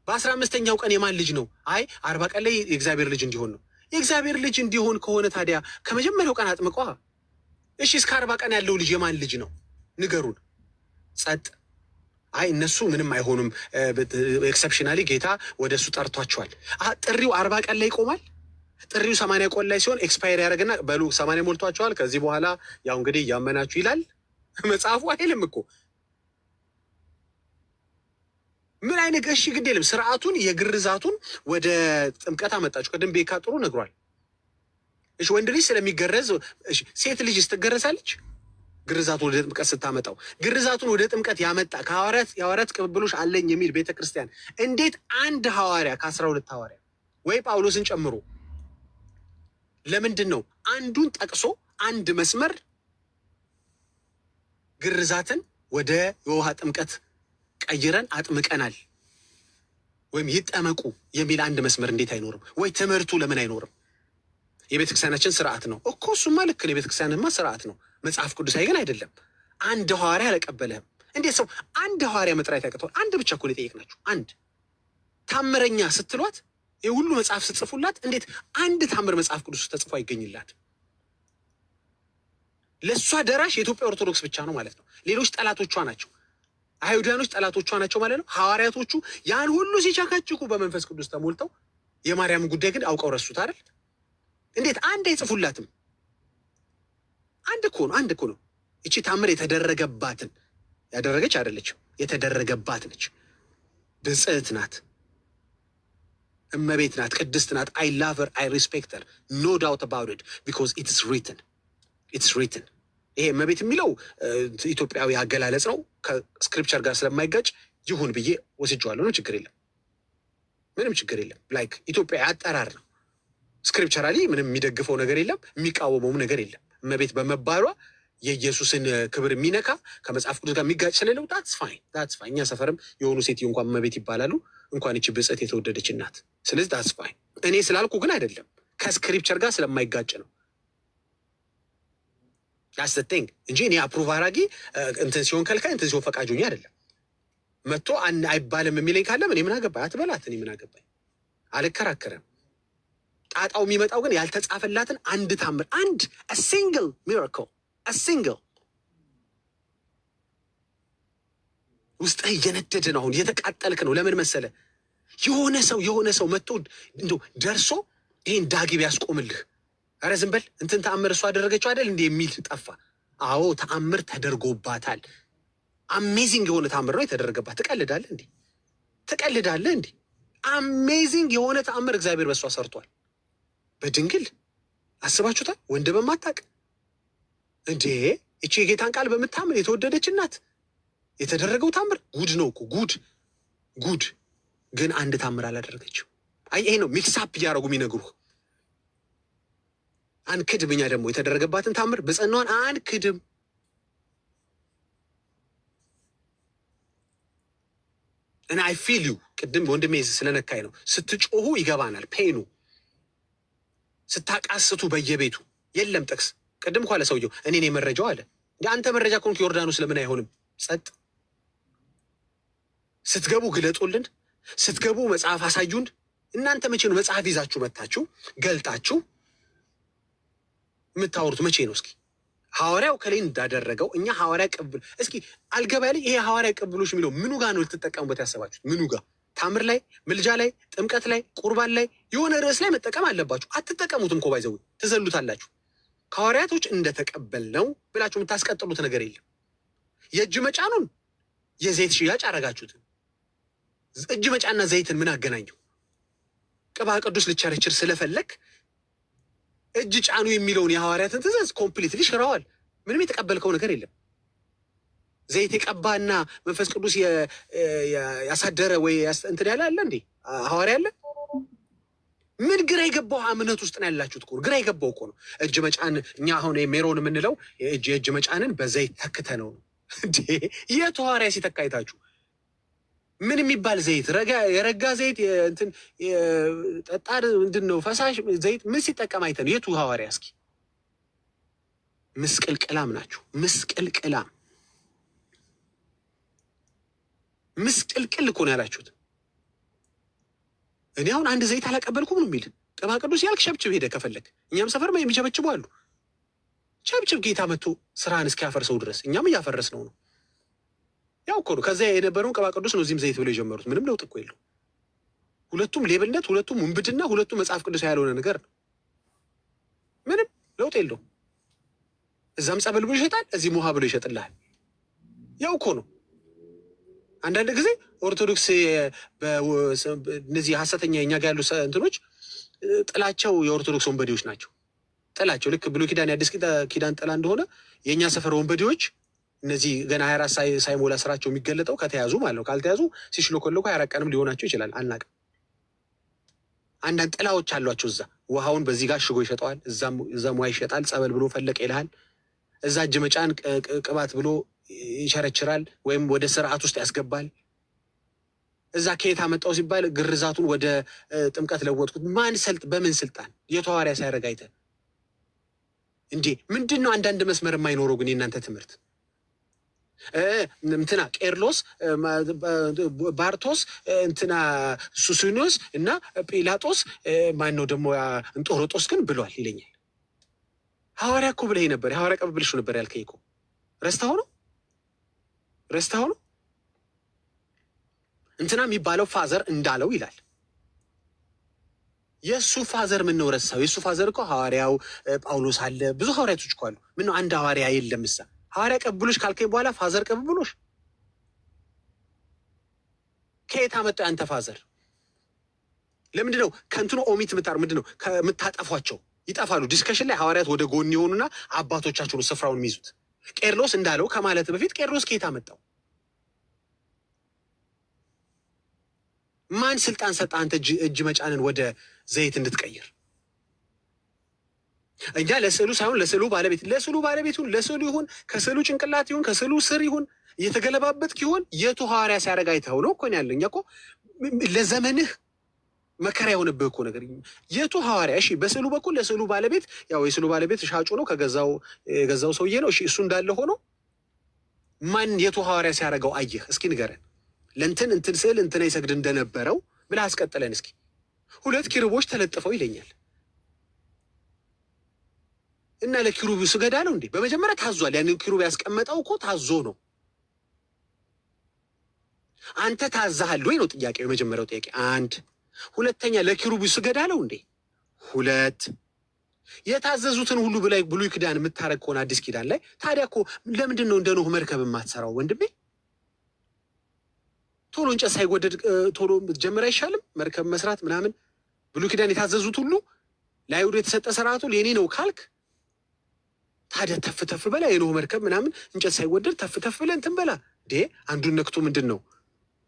በ15ኛው ቀን የማን ልጅ ነው? አይ 40 ቀን ላይ የእግዚአብሔር ልጅ እንዲሆን ነው። የእግዚአብሔር ልጅ እንዲሆን ከሆነ ታዲያ ከመጀመሪያው ቀን አጥምቋ። እሺ እስከ 40 ቀን ያለው ልጅ የማን ልጅ ነው? ንገሩን። ጸጥ። አይ እነሱ ምንም አይሆኑም፣ ኤክሰፕሽናሊ ጌታ ወደ እሱ ጠርቷቸዋል። ጥሪው 40 ቀን ላይ ይቆማል። ጥሪው 80 ቀን ላይ ሲሆን ኤክስፓየር ያደረግና በሉ 80 ሞልቷቸዋል፣ ከዚህ በኋላ ያው እንግዲህ እያመናችሁ ይላል መጽሐፉ። አይልም እኮ ምን አይነት እሺ፣ ግድ የለም ስርዓቱን የግርዛቱን ወደ ጥምቀት አመጣችሁ። ቅድም ቤካ ጥሩ ነግሯል። እሺ ወንድ ልጅ ስለሚገረዝ እሺ፣ ሴት ልጅ ስትገረዛለች? ግርዛቱን ወደ ጥምቀት ስታመጣው ግርዛቱን ወደ ጥምቀት ያመጣ የሐዋርያት ቅብብሎች አለኝ የሚል ቤተክርስቲያን እንዴት አንድ ሐዋርያ ከ12 ሐዋርያ ወይ ጳውሎስን ጨምሮ ለምንድን ነው አንዱን ጠቅሶ አንድ መስመር ግርዛትን ወደ የውሃ ጥምቀት ቀይረን አጥምቀናል ወይም ይጠመቁ የሚል አንድ መስመር እንዴት አይኖርም? ወይ ትምህርቱ ለምን አይኖርም? የቤተክርስቲያናችን ስርዓት ነው እኮ እሱማ ልክ ነው። የቤተክርስቲያንማ ስርዓት ነው፣ መጽሐፍ ቅዱሳዊ ግን አይደለም። አንድ ሐዋርያ አልቀበለህም። እንዴት ሰው አንድ ሐዋርያ መጥራት ያቅተዋል? አንድ ብቻ እኮ ነው የጠየቅናችሁ። አንድ ታምረኛ ስትሏት የሁሉ መጽሐፍ ስትጽፉላት እንዴት አንድ ታምር መጽሐፍ ቅዱስ ተጽፎ አይገኝላት? ለእሷ ደራሽ የኢትዮጵያ ኦርቶዶክስ ብቻ ነው ማለት ነው። ሌሎች ጠላቶቿ ናቸው። አይሁዳኖች ጠላቶቿ ናቸው ማለት ነው። ሐዋርያቶቹ ያን ሁሉ ሲቻካችኩ በመንፈስ ቅዱስ ተሞልተው የማርያምን ጉዳይ ግን አውቀው ረሱት አይደል? እንዴት አንድ አይጽፉላትም? አንድ እኮ ነው። እቺ ታምር የተደረገባትን ያደረገች አይደለችም፣ የተደረገባት ነች። ብጽዕት ናት፣ እመቤት ናት፣ ቅድስት ናት። አይ ላቭ ሄር፣ አይ ሪስፔክት ሄር፣ ኖ ዳውት አባውት ኢት ቢኮዝ ኢትስ ሪትን ይሄ እመቤት የሚለው ኢትዮጵያዊ አገላለጽ ነው። ከስክሪፕቸር ጋር ስለማይጋጭ ይሁን ብዬ ወስጄዋለሁ። ነው ችግር የለም፣ ምንም ችግር የለም። ላይክ ኢትዮጵያ አጠራር ነው። ስክሪፕቸራሊ ምንም የሚደግፈው ነገር የለም፣ የሚቃወመውም ነገር የለም። እመቤት በመባሏ የኢየሱስን ክብር የሚነካ ከመጽሐፍ ቅዱስ ጋር የሚጋጭ ስለሌለው ዳትስ ፋይን። እኛ ሰፈርም የሆኑ ሴትዮ እንኳን እመቤት ይባላሉ፣ እንኳን ይቺ ብጽዕት የተወደደች እናት። ስለዚህ ዳትስ ፋይን። እኔ ስላልኩ ግን አይደለም፣ ከስክሪፕቸር ጋር ስለማይጋጭ ነው። ያስተኝ እንጂ እኔ አፕሩቭ አራጊ እንትን ሲሆን ከልካይ እንትን ሲሆን ፈቃጆኛ አይደለም። መጥቶ አይባልም የሚለኝ ካለም እኔ ምን አገባኝ? አትበላት፣ እኔ ምን አገባኝ? አልከራከረም። ጣጣው የሚመጣው ግን ያልተጻፈላትን አንድ ታምር፣ አንድ ሲንግል ሚራክል ሲንግል ውስጥህ እየነደደ ነው። አሁን እየተቃጠልክ ነው። ለምን መሰለ? የሆነ ሰው መጥቶ እንደው ደርሶ ይህን ዳጊ ቢያስቆምልህ፣ ኧረ ዝም በል እንትን ተአምር እሷ አደረገችው አይደል እንዲህ የሚል ጠፋ። አዎ ተአምር ተደርጎባታል። አሜዚንግ የሆነ ተአምር ነው የተደረገባት። ትቀልዳለህ እንዴ? ትቀልዳለህ እንዴ? አሜዚንግ የሆነ ተአምር እግዚአብሔር በእሷ ሰርቷል። በድንግል አስባችሁታል? ወንድ በማታቅ እንዴ እቺ የጌታን ቃል በምታምን የተወደደች እናት የተደረገው ታምር ጉድ ነው እኮ ጉድ። ግን አንድ ታምር አላደረገችው። አይ ይሄ ነው ሚክሳፕ እያደረጉ የሚነግሩህ። አንክድም። እኛ ደግሞ የተደረገባትን ታምር ብጽናዋን አንክድም። እና አይ ፊል ዩ ቅድም ወንድሜ ስለነካኝ ነው። ስትጮሁ ይገባናል ፔኑ። ስታቃስቱ በየቤቱ የለም ጥቅስ። ቅድም ኳለ ሰውየው እኔ ነኝ መረጃው አለ። እንደ አንተ መረጃ ከሆንክ ዮርዳኖስ ለምን አይሆንም? ጸጥ። ስትገቡ ግለጡልን፣ ስትገቡ መጽሐፍ አሳዩን። እናንተ መቼ ነው መጽሐፍ ይዛችሁ መታችሁ ገልጣችሁ የምታወሩት? መቼ ነው? እስኪ ሐዋርያው ከላይ እንዳደረገው እኛ ሐዋርያ ቅብል እስኪ አልገባ ያለ ይሄ ሐዋርያ ቅብሎች የሚለው ምኑ ጋር ነው ልትጠቀሙበት ያሰባችሁት? ምኑ ጋር? ታምር ላይ፣ ምልጃ ላይ፣ ጥምቀት ላይ፣ ቁርባን ላይ የሆነ ርዕስ ላይ መጠቀም አለባችሁ። አትጠቀሙትም እኮ ባይዘው ትዘሉታላችሁ። ከሐዋርያቶች እንደተቀበልነው ብላችሁ የምታስቀጥሉት ነገር የለም። የእጅ መጫኑን የዘይት ሽያጭ አረጋችሁትን። እጅ መጫና ዘይትን ምን አገናኘው? ቅባ ቅዱስ ልቸረችር ስለፈለግ እጅ ጫኑ የሚለውን የሐዋርያትን ትእዛዝ ኮምፕሊትሊ ሽረዋል። ምንም የተቀበልከው ነገር የለም። ዘይት የቀባና መንፈስ ቅዱስ ያሳደረ ወይ እንትን ያለ አለ እንዴ? ሐዋርያ አለ? ምን ግራ የገባው እምነት ውስጥ ነው ያላችሁት? ግራ የገባው እኮ ነው። እጅ መጫን እኛ አሁን ሜሮን የምንለው የእጅ መጫንን በዘይት ተክተ ነው እንዴ? የቱ ሐዋርያ ሲተካ አይታችሁ? ምን የሚባል ዘይት? የረጋ ዘይት እንትን ጠጣር ምንድን ነው ፈሳሽ ዘይት ምን ሲጠቀም አይተን? የቱ ሐዋርያ? እስኪ ምስቅልቅላም ናችሁ። ምስቅልቅል እኮ ነው ያላችሁት። እኔ አሁን አንድ ዘይት አላቀበልኩም ነው የሚል ቅባ ቅዱስ ያልክ ሸብችብ ሄደ ከፈለግ። እኛም ሰፈር የሚቸበችቡ አሉ። ቸብችብ ጌታ መጥቶ ስራህን እስኪያፈርሰው ድረስ እኛም እያፈረስ ነው። ያው እኮ ነው። ከዚያ የነበረውን ቅባ ቅዱስ ነው እዚህም ዘይት ብለው የጀመሩት። ምንም ለውጥ እኮ የለው። ሁለቱም ሌብነት፣ ሁለቱም ውንብድና፣ ሁለቱም መጽሐፍ ቅዱስ ያልሆነ ነገር ነው። ምንም ለውጥ የለው። እዛም ጸበል ብሎ ይሸጣል፣ እዚህም ውሃ ብሎ ይሸጥልሃል። ያው እኮ ነው። አንዳንድ ጊዜ ኦርቶዶክስ እነዚህ ሀሰተኛ እኛ ጋር ያሉ እንትኖች ጥላቸው የኦርቶዶክስ ወንበዴዎች ናቸው። ጥላቸው ልክ ብሉይ ኪዳን የአዲስ ኪዳን ጥላ እንደሆነ የእኛ ሰፈር ወንበዴዎች እነዚህ ገና 24 ሳይሞላ ስራቸው የሚገለጠው ከተያዙ ማለት ነው። ካልተያዙ ሲሽሎኮለኮ 24 ቀንም ሊሆናቸው ይችላል። አናውቅም። አንዳንድ ጥላዎች አሏቸው። እዛ ውሃውን በዚህ ጋር ሽጎ ይሸጠዋል፣ እዛም ውሃ ይሸጣል። ጸበል ብሎ ፈለቀ ይልሃል። እዛ እጅ መጫን ቅባት ብሎ ይሸረችራል፣ ወይም ወደ ስርዓት ውስጥ ያስገባል። እዛ ከየት አመጣው ሲባል ግርዛቱን ወደ ጥምቀት ለወጥኩት። በምን ስልጣን? የተዋሪያ ሳያረግ አይተህ እንዴ? ምንድን ነው አንዳንድ መስመር የማይኖረው ግን የእናንተ ትምህርት? እንትና ቄርሎስ፣ ባርቶስ፣ እንትና ሱስኒዮስ እና ጲላጦስ ማን ነው ደግሞ እንጦሮጦስ ግን ብሏል ይለኛል። ሐዋርያ እኮ ብለህ ነበር። የሐዋርያ ቀብብልሹ ነበር ያልከኝ እኮ። ረስተኸው ነው እንትና የሚባለው ፋዘር እንዳለው ይላል። የእሱ ፋዘር ምን ነው ረሳው? የእሱ ፋዘር እኮ ሐዋርያው ጳውሎስ አለ። ብዙ ሐዋርያቶች እኮ አሉ። ምን ነው አንድ ሐዋርያ የለም? እሳ ሐዋርያ ቀብብሎሽ ካልከኝ በኋላ ፋዘር ቀብብሎሽ ከየት አመጣው? አንተ ፋዘር ለምንድን ነው ከእንትኑ ኦሚት ምንድን ነው የምታጠፏቸው? ይጠፋሉ። ዲስከሽን ላይ ሐዋርያት ወደ ጎን የሆኑና አባቶቻቸው ነው ስፍራውን የሚይዙት። ቄርሎስ እንዳለው ከማለት በፊት ቄርሎስ ከየት አመጣው? ማን ስልጣን ሰጠ አንተ እጅ መጫንን ወደ ዘይት እንድትቀይር? እኛ ለስዕሉ ሳይሆን ለስዕሉ ባለቤቱን ለስዕሉ ይሁን ከስዕሉ ጭንቅላት ይሁን ከስዕሉ ስር ይሁን እየተገለባበት ይሁን የቱ ሐዋርያ ሲያደርግ አይተኸው ነው እኮ ያለው። እኛ እኮ ለዘመንህ መከራ የሆነብህ እኮ ነገር የቱ ሐዋርያ? እሺ በስዕሉ በኩል ለስዕሉ ባለቤት ያው የስዕሉ ባለቤት ሻጩ ነው የገዛው ሰውዬ ነው። እሺ እሱ እንዳለ ሆኖ ማን የቱ ሐዋርያ ሲያደርገው አየህ? እስኪ ንገረን። እንትን ስዕል እንትና ይሰግድ እንደነበረው ብለህ አስቀጥለን እስኪ። 2 ኪሩቦች ተለጥፈው ይለኛል እና ለኪሩቡ ስገዳ ነው እንዴ? በመጀመሪያ ታዟል። ያንን ኪሩብ ያስቀመጠው እኮ ታዞ ነው። አንተ ታዛሃል ወይ ነው ጥያቄው፣ የመጀመሪያው ጥያቄ። 1 ሁለተኛ ለኪሩቡ ስገዳ ነው እንዴ? 2 የታዘዙትን ሁሉ ብሉይ ኪዳን የምታረግ ከሆነ አዲስ ኪዳን ላይ ታዲያ እኮ ለምንድን ነው እንደ ኖህ መርከብ የማትሰራው ወንድሜ? ቶሎ እንጨት ሳይወደድ ቶሎ ጀምር አይሻልም? መርከብ መስራት ምናምን ብሉይ ኪዳን የታዘዙት ሁሉ ለአይሁድ የተሰጠ ስርዓቱ የኔ ነው ካልክ ታዲያ ተፍ በላ የኖህ መርከብ ምናምን እንጨት ሳይወደድ ተፍ ብለህ እንትን በላ እንዴ። አንዱን ነክቶ ምንድን ነው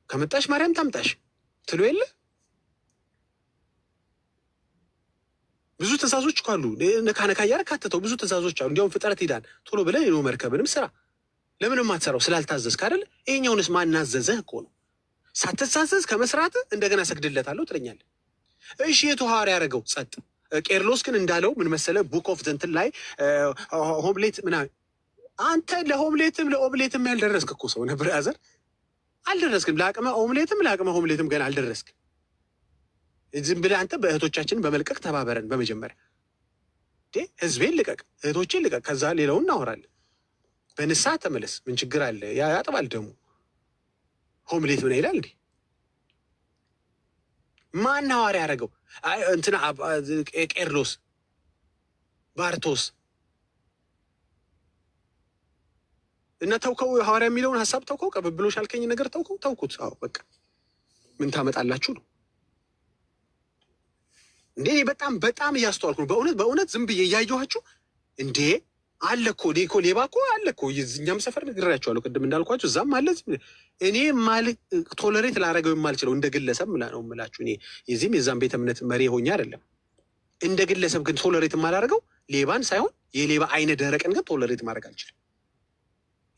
ከመጣሽ ማርያም ታምጣሽ ትሎ የለ ብዙ ትእዛዞች እኮ አሉ። ነካ እያደረክ ካተተው ብዙ ትእዛዞች አሉ። እንዲያውም ፍጥረት ሂዳን ቶሎ ብለህ የኖህ መርከብንም ስራ። ለምን የማትሰራው? ስላልታዘዝክ አይደል? ይሄኛውንስ ማናዘዘህ እኮ ነው። ሳትታዘዝ ከመስራት እንደገና ሰግድለታለሁ ትለኛለህ። እሺ የቱ ሐዋርያ ያደረገው? ጸጥ። ቄርሎስ ግን እንዳለው ምን መሰለ ቡክ ኦፍ ዘንትን ላይ ሆምሌት ምናምን አንተ ለሆምሌትም ለኦምሌትም ያልደረስክ እኮ ሰው ነበር። ያዘር አልደረስክም። ለአቅመ ኦምሌትም ለአቅመ ሆምሌትም ገና አልደረስክም። ዝም ብለህ አንተ በእህቶቻችን በመልቀቅ ተባበረን። በመጀመሪያ ህዝቤን ልቀቅ፣ እህቶቼን ልቀቅ፣ ከዛ ሌላውን እናወራለን። በንስሐ ተመለስ። ምን ችግር አለ? ያጥባል ደግሞ ሆምሌት ምን ይላል እንዴ? ማን ሐዋርያ ያደረገው? እንትና ቄርሎስ፣ ባርቶስ እና ተውከው። ሐዋርያ የሚለውን ሀሳብ ተውከው። ቀብብሎሽ አልከኝ ነገር ተውኩት። አዎ በቃ ምን ታመጣላችሁ ነው እንዴ? በጣም እያስተዋልኩ ነው። በእውነት ዝም ብዬ እያየኋችሁ እንዴ አለ እኮ እኔ እኮ ሌባ እኮ አለ እኮ እኛም ሰፈር ነግራችኋለሁ። ቅድም እንዳልኳችሁ እዛም አለ። እኔ ቶለሬት ላደረገው የማልችለው እንደ ግለሰብ ነው የምላችሁ። እኔ የዚህም የዛም ቤተ እምነት መሪ ሆኜ አይደለም። እንደ ግለሰብ ግን ቶለሬት የማላደርገው ሌባን ሳይሆን የሌባ አይነ ደረቅን ግን ቶለሬት ማድረግ አልችልም።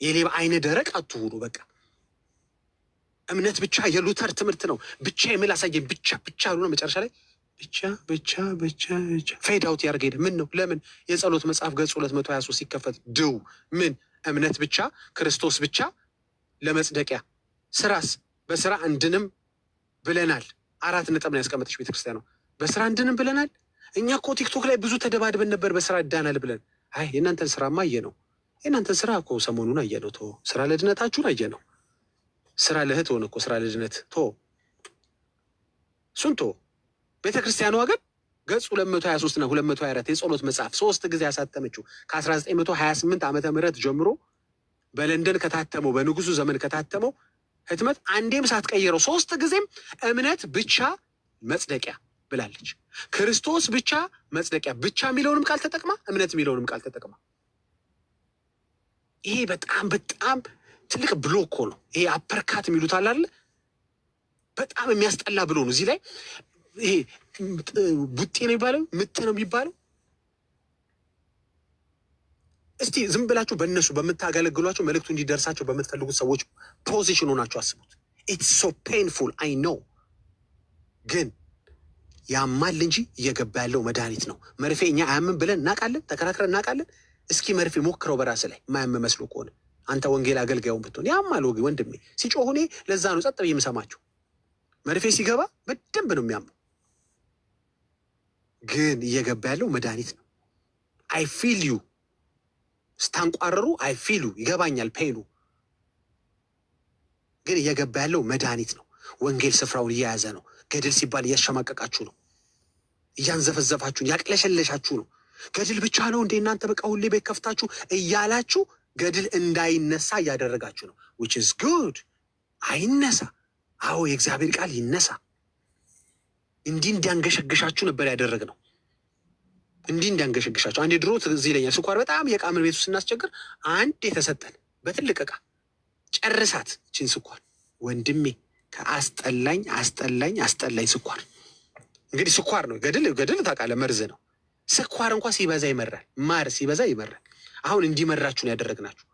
የሌባ አይነ ደረቅ አትሁኑ። በቃ እምነት ብቻ የሉተር ትምህርት ነው ብቻ የሚል አሳየኝ ብቻ አሉ ነው መጨረሻ ላይ ብቻ ፌድ አውት ያደርገ ሄደ። ምን ነው ለምን? የጸሎት መጽሐፍ ገጽ 223 ሲከፈት ድው ምን እምነት ብቻ ክርስቶስ ብቻ ለመጽደቂያ ስራስ በስራ እንድንም ብለናል። 4 ነጥብ ነው ያስቀመጠች ቤተክርስቲያን ነው። በስራ እንድንም ብለናል። እኛ እኮ ቲክቶክ ላይ ብዙ ተደባድበን ነበር በስራ እዳናል ብለን። አይ የእናንተን ስራማ አየ ነው። የእናንተን ስራ እኮ ሰሞኑን አየ ነው። ስራ ለድነታችሁን አየ ነው። ስራ ለእህት ሆነ እኮ ስራ ለድነት እሱን ቤተ ክርስቲያኗ ግን ገጽ 223 እና 224 የጸሎት መጽሐፍ 3 ጊዜ ያሳተመችው ከ1928 ዓመተ ምህረት ጀምሮ በለንደን ከታተመው በንጉሱ ዘመን ከታተመው ህትመት አንዴም ሳትቀይረው 3 ጊዜም እምነት ብቻ መጽደቂያ ብላለች። ክርስቶስ ብቻ መጽደቂያ ብቻ የሚለውንም ቃል ተጠቅማ እምነት የሚለውንም ቃል ተጠቅማ። ይሄ በጣም ትልቅ ብሎ እኮ ነው። ይሄ አፐርካት የሚሉት አለ በጣም የሚያስጠላ ብሎ ነው። እዚህ ላይ ይሄ ቡጤ ነው የሚባለው ምት ነው የሚባለው። እስቲ ዝም ብላችሁ በእነሱ በምታገለግሏቸው መልእክቱ እንዲደርሳቸው በምትፈልጉት ሰዎች ፖዚሽን ሆናችሁ አስቡት። ኢትስ ሶ ፔንፉል አይ ኖ፣ ግን ያማል እንጂ እየገባ ያለው መድኃኒት ነው። መርፌ እኛ አያምን ብለን እናውቃለን፣ ተከራክረን እናውቃለን። እስኪ መርፌ ሞክረው በራስ ላይ ማያምን መስሎ ከሆነ አንተ ወንጌል አገልጋዩን ብትሆን ያማል ወንድሜ። ሲጮሁ እኔ ለዛ ነው ጸጥ ብዬ የምሰማቸው። መርፌ ሲገባ በደንብ ነው የሚያመው፣ ግን እየገባ ያለው መድኃኒት ነው። አይ ፊል ዩ ስታንቋረሩ አይ ፊሉ ይገባኛል ፔኑ፣ ግን እየገባ ያለው መድኃኒት ነው። ወንጌል ስፍራውን እየያዘ ነው። ገድል ሲባል እያሸማቀቃችሁ ነው፣ እያንዘፈዘፋችሁን ያቅለሸለሻችሁ ነው። ገድል ብቻ ነው እንዴ እናንተ በቃ ሁሌ ቤት ከፍታችሁ እያላችሁ ገድል እንዳይነሳ እያደረጋችሁ ነው። which is good። አይነሳ። አዎ የእግዚአብሔር ቃል ይነሳ። እንዲህ እንዲያንገሸግሻችሁ ነበር ያደረግነው። እንዲህ እንዳንገሸግሻቸው። አንዴ ድሮ ትዝ ይለኛል ስኳር በጣም የቃምን ቤቱ ስናስቸግር አንድ የተሰጠን በትልቅ ዕቃ ጨርሳት ችን ስኳር ወንድሜ ከአስጠላኝ አስጠላኝ አስጠላኝ ስኳር። እንግዲህ ስኳር ነው ገድል ታውቃለህ፣ መርዝ ነው። ስኳር እንኳ ሲበዛ ይመራል፣ ማር ሲበዛ ይመራል። አሁን እንዲመራችሁ ነው ያደረግናችሁ።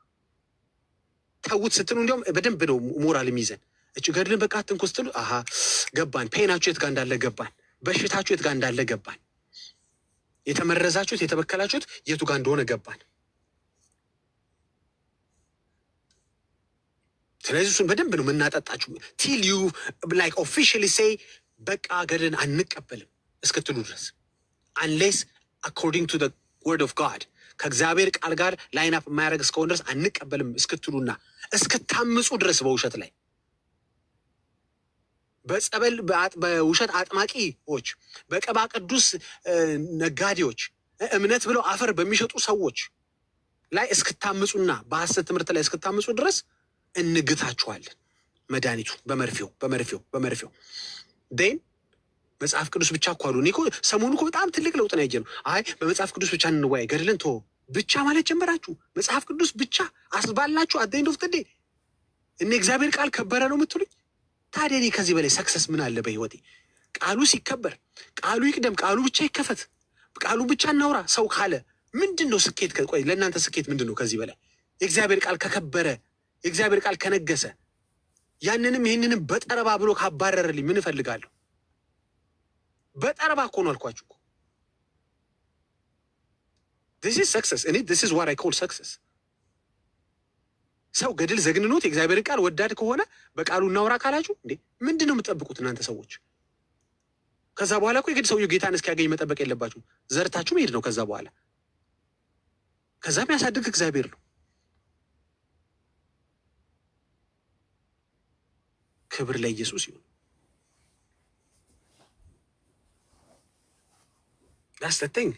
ተውት ስትሉ እንዲያውም በደንብ ነው ሞራል የሚይዘን። እች ገድልን በቃ አትንኩ ስትሉ አሀ ገባን። ፔናችሁ የት ጋር እንዳለ ገባን። በሽታችሁ የት ጋር እንዳለ ገባን። የተመረዛችሁት የተበከላችሁት የቱ ጋር እንደሆነ ገባን። ስለዚህ እሱን በደንብ ነው የምናጠጣችሁ ቲል ዩ ላይክ ኦፊሻሊ ሴይ በቃ ገድልን አንቀበልም እስክትሉ ድረስ አንሌስ አኮርዲንግ ቱ ወርድ ኦፍ ጋድ ከእግዚአብሔር ቃል ጋር ላይን አፕ የማያደርግ እስከሆን ድረስ አንቀበልም እስክትሉና እስክታምፁ ድረስ በውሸት ላይ በጸበል በውሸት አጥማቂዎች፣ በቅባ ቅዱስ ነጋዴዎች፣ እምነት ብለው አፈር በሚሸጡ ሰዎች ላይ እስክታምፁና በሐሰት ትምህርት ላይ እስክታምፁ ድረስ እንግታችኋለን። መድኃኒቱ በመርፌው ዴን መጽሐፍ ቅዱስ ብቻ እኮ አሉ። እኔ እኮ ሰሞኑ እኮ በጣም ትልቅ ለውጥ ነው ያየነው። አይ በመጽሐፍ ቅዱስ ብቻ እንወያይ፣ ገድልን ተወው ብቻ ማለት ጀመራችሁ። መጽሐፍ ቅዱስ ብቻ አስባላችሁ። አት ዘ ኤንድ ኦፍ ዘ ዴይ እኔ እግዚአብሔር ቃል ከበረ ነው የምትሉኝ። ታዲያ እኔ ከዚህ በላይ ሰክሰስ ምን አለ በህይወቴ? ቃሉ ሲከበር፣ ቃሉ ይቅደም፣ ቃሉ ብቻ ይከፈት፣ ቃሉ ብቻ እናውራ ሰው ካለ ምንድን ነው ስኬት? ቆይ ለእናንተ ስኬት ምንድን ነው ከዚህ በላይ? የእግዚአብሔር ቃል ከከበረ፣ የእግዚአብሔር ቃል ከነገሰ፣ ያንንም ይህንንም በጠረባ ብሎ ካባረረልኝ ምን እፈልጋለሁ? በጠረባ እኮ ነው አልኳችሁ እኮ። this is success እኔ this is what I call success። ሰው ገድል ዘግንኖት የእግዚአብሔር ቃል ወዳድ ከሆነ በቃሉ እናውራ ካላችሁ እንዴ ምንድን ነው የምትጠብቁት እናንተ ሰዎች? ከዛ በኋላ እኮ የግድ ሰውየው ጌታን እስኪያገኝ መጠበቅ የለባችሁ። ዘርታችሁ መሄድ ነው። ከዛ በኋላ ከዛ የሚያሳድግ እግዚአብሔር ነው። ክብር ለኢየሱስ ይሁን። ላስተተኝ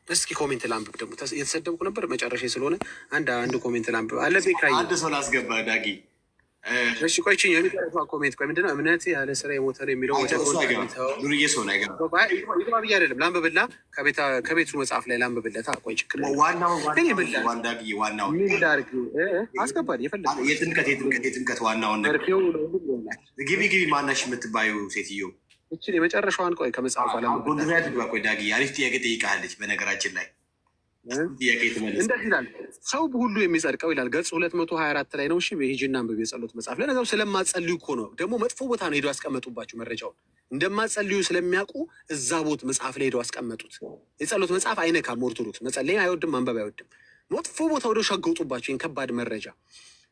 እስኪ ኮሜንት ላንብብ። ደግሞ የተሰደብኩ ነበር መጨረሻ ስለሆነ አንድ ኮሜንት ላንብብ አለ። አንድ ሰው ላስገባ ዳጊ። እሺ ቆይችኝ። የሚጠረፋ ኮሜንት ቆይ ምንድነው? እምነት ያለ ስራ የሞተ ነው የሚለው ዱርዬ ሰው ነው ይገባ ብዬ አይደለም። ላንብብላ ከቤቱ መጽሐፍ ላይ ላንብብለታ። ቆይ ችክል ዋናው ዳርግ አስገባል የጥምቀት ዋናውን ነገር ግቢ ማናሽ የምትባዩ ሴትዮ እችን የመጨረሻዋን ቆይ ከመጽሐፍ ጎንድሪያ ትግባ። ቆይ ዳጊ አሪፍ ጥያቄ ጠይቃለች። በነገራችን ላይ ጥያቄ ትመልስ። እንደዚህ ይላል ሰው ሁሉ የሚጸድቀው ይላል ገጽ 224 ላይ ነው። እሺ በሂጂና አንብብ የጸሎት መጽሐፍ። ለነገሩ ስለማጸልዩ እኮ ነው። ደግሞ መጥፎ ቦታ ነው ሄደው ያስቀመጡባቸው መረጃውን። እንደማጸልዩ ስለሚያውቁ እዛ ቦት መጽሐፍ ላይ ሄደው ያስቀመጡት። የጸሎት መጽሐፍ አይነካም። ኦርቶዶክስ መጸለይ አይወድም፣ ማንበብ አይወድም። መጥፎ ቦታ ወደው ሸገውጡባቸው ይህን ከባድ መረጃ።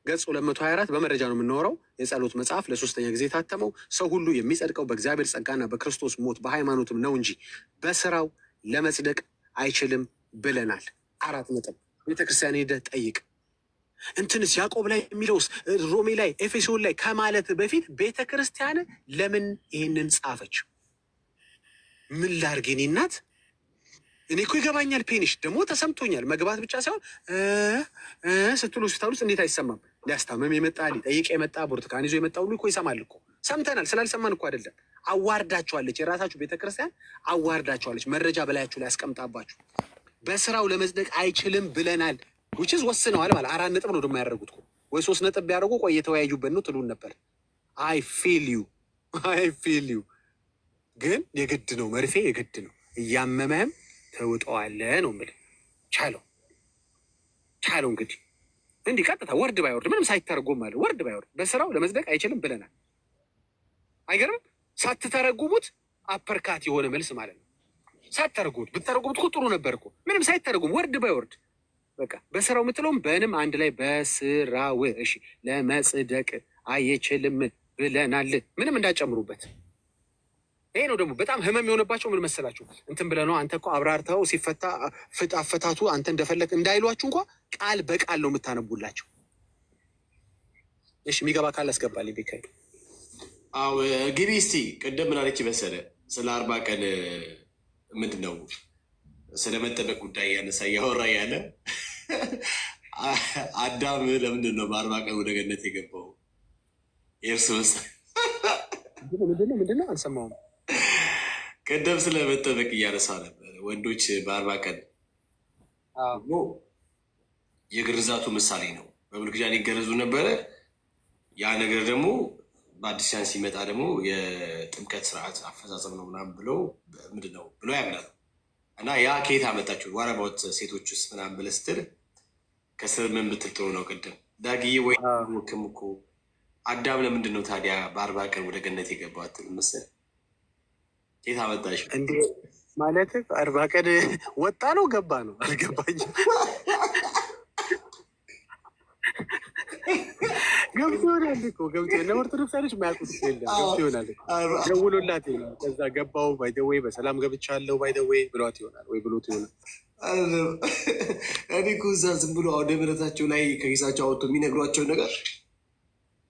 ገጽ 224 በመረጃ ነው የምናወራው። የጸሎት መጽሐፍ ለሶስተኛ ጊዜ ታተመው። ሰው ሁሉ የሚጸድቀው በእግዚአብሔር ጸጋና በክርስቶስ ሞት በሃይማኖትም ነው እንጂ በስራው ለመጽደቅ አይችልም ብለናል። 4 ነጥብ። ቤተክርስቲያን ሄደህ ጠይቅ። እንትንስ ያዕቆብ ላይ የሚለውስ ሮሜ ላይ ኤፌሶን ላይ ከማለት በፊት ቤተክርስቲያን ለምን ይህንን ጻፈች? ምን ላድርግ የኔ እናት? እኔ እኮ ይገባኛል። ፔኒሽ ደግሞ ተሰምቶኛል። መግባት ብቻ ሳይሆን ስትሉ ሆስፒታል ውስጥ እንዴት አይሰማም? ሊያስታመም የመጣ ሊጠይቅ የመጣ ብርቱካን ይዞ የመጣ ሁሉ እኮ ይሰማል እኮ። ሰምተናል። ስላልሰማን እኮ አይደለም። አዋርዳችኋለች። የራሳችሁ ቤተክርስቲያን አዋርዳችኋለች። መረጃ በላያችሁ ላይ ያስቀምጣባችሁ። በስራው ለመጽደቅ አይችልም ብለናል። ውችዝ ወስነዋል ማለት 4 ነጥብ ነው ደግሞ ያደረጉት እኮ። ወይ 3 ነጥብ ቢያደርጉ ቆይ የተወያዩበት ነው ትሉን ነበር። አይ ፊል ዩ ግን የግድ ነው መርፌ የግድ ነው። እያመመህም ተውጠዋለህ ነው የምልህ። ቻለው እንግዲህ እንዲህ ቀጥታ ወርድ ባይወርድ ምንም ሳይተረጎም ማለት ወርድ ባይወርድ በስራው ለመጽደቅ አይችልም ብለናል። አይገርም? ሳትተረጉሙት አፐርካት የሆነ መልስ ማለት ነው። ሳትተረጉሙት ብትተረጉሙት እኮ ጥሩ ነበር እኮ። ምንም ሳይተረጉም ወርድ ባይወርድ በቃ በስራው የምትለውም በንም አንድ ላይ በስራው እሺ ለመጽደቅ አይችልም ብለናል። ምንም እንዳጨምሩበት። ይሄ ነው ደግሞ በጣም ህመም የሆነባቸው። ምን መሰላችሁ? እንትን ብለህ ነው አንተ እኮ አብራርተው ሲፈታ አፈታቱ አንተ እንደፈለግ እንዳይሏችሁ እንኳ ቃል በቃል ነው የምታነቡላቸው። እሺ የሚገባ ካል አስገባልኝ ቢካይ። አዎ ግቢ እስቲ። ቅድም ምን አለች መሰለህ? ስለ 40 ቀን ምንድን ነው ስለመጠበቅ ጉዳይ ያነሳ እያወራ ያለ አዳም ለምንድን ነው በ40 ቀን ወደ ገነት የገባው? የእርስ መስ ምንድን ነው አልሰማሁም። ቅድም ስለመጠበቅ እያነሳ ነበር። ወንዶች በ40 ቀን የግርዛቱ ምሳሌ ነው። በብሉይ ኪዳን ይገረዙ ነበረ። ያ ነገር ደግሞ በአዲስ ኪዳን ሲመጣ ደግሞ የጥምቀት ስርዓት አፈጻጸም ነው ምናምን ብለው ምንድን ነው ብሎ ያምናል። እና ያ ከየት አመጣችሁ ዋረባዎት ሴቶች ውስጥ ምናምን ብለህ ስትል ከስር ምን ብትል ጥሩ ነው። ቅድም ዳግዬ ወይ ወክም እኮ አዳም ለምንድን ነው ታዲያ በ40 ቀን ወደ ገነት የገባው አትልም መሰለህ? ከየት አመጣሽ እንዴ? ማለት 40 ቀን ወጣ ነው ገባ ነው አልገባኝም። ገብቶ ይሆናል እኮ ገብቶ ለኦርቶዶክሳኖች የማያውቁት የለም። ገብቶ ይሆናል ደውሎላት ይሆናል። ከዛ ገባው ባይደወይ በሰላም ገብቻለሁ ባይደወይ ብሏት ይሆናል ወይ ብሎት ይሆናል። እኔ እኮ እዛ ዝም ብሎ አውደ ምሕረታቸው ላይ ከኪሳቸው አወጡ የሚነግሯቸው ነገር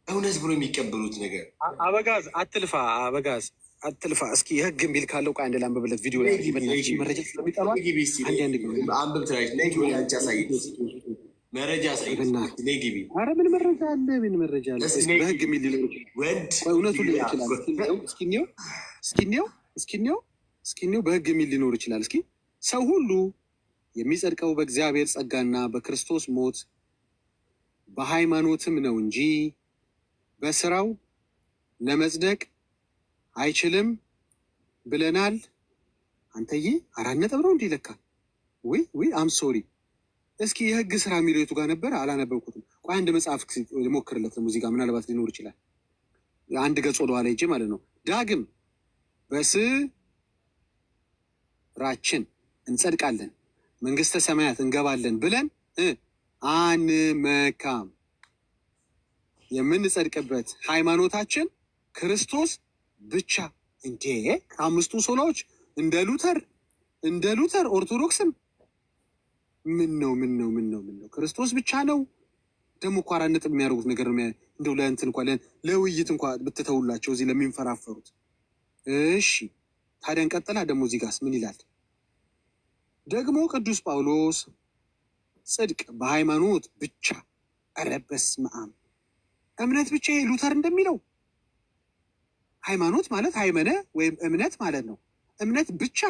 እውነት ብሎ የሚቀበሉት ነገር። አበጋዝ አትልፋ፣ አበጋዝ አትልፋ። እስኪ የህግ ቢል ካለው ቃ አንድ ላንብብለት ቪዲዮ ላይ መረጃ ስለሚጠሯ አንብብ ትላለች። ያሳይ መረጃ ግቢ። ኧረ ምን መረጃ አለ? ምን መረጃ አለ? በህግ የሚል ሊኖር ይችላል። እውነቱ ሊሆን ይችላል። እስኪኔው በህግ የሚል ሊኖር ይችላል። እስኪ ሰው ሁሉ የሚጸድቀው በእግዚአብሔር ጸጋና በክርስቶስ ሞት በሃይማኖትም ነው እንጂ በስራው ለመጽደቅ አይችልም ብለናል። አንተዬ 4 ነጥብ ነው እንዲህ ለካ። ወይ አም ሶሪ። እስኪ የህግ ስራ የሚለው የቱ ጋር ነበረ? አላነበብኩትም። ቆይ አንድ መጽሐፍ ሞክርለት። ሙዚቃ ምናልባት ሊኖር ይችላል። አንድ ገጽ ወደኋላ ሂጅ ማለት ነው። ዳግም በስራችን እንጸድቃለን መንግስተ ሰማያት እንገባለን ብለን አንመካም። የምንጸድቅበት ሃይማኖታችን ክርስቶስ ብቻ። እንዴ ከ5ቱ ሶላዎች እንደ ሉተር ኦርቶዶክስም ምን ነው ክርስቶስ ብቻ ነው። ደግሞ እኮ 4 ነጥብ የሚያደርጉት ነገር እንደው ለእንትን እንኳ ለውይይት እንኳ ብትተውላቸው እዚህ ለሚንፈራፈሩት። እሺ ታዲያ እንቀጥላ። ደግሞ እዚህ ጋርስ ምን ይላል? ደግሞ ቅዱስ ጳውሎስ ጽድቅ በሃይማኖት ብቻ። ኧረ በስመ አብ! እምነት ብቻ። ይሄ ሉተር እንደሚለው ሃይማኖት ማለት ሃይመነ ወይም እምነት ማለት ነው። እምነት ብቻ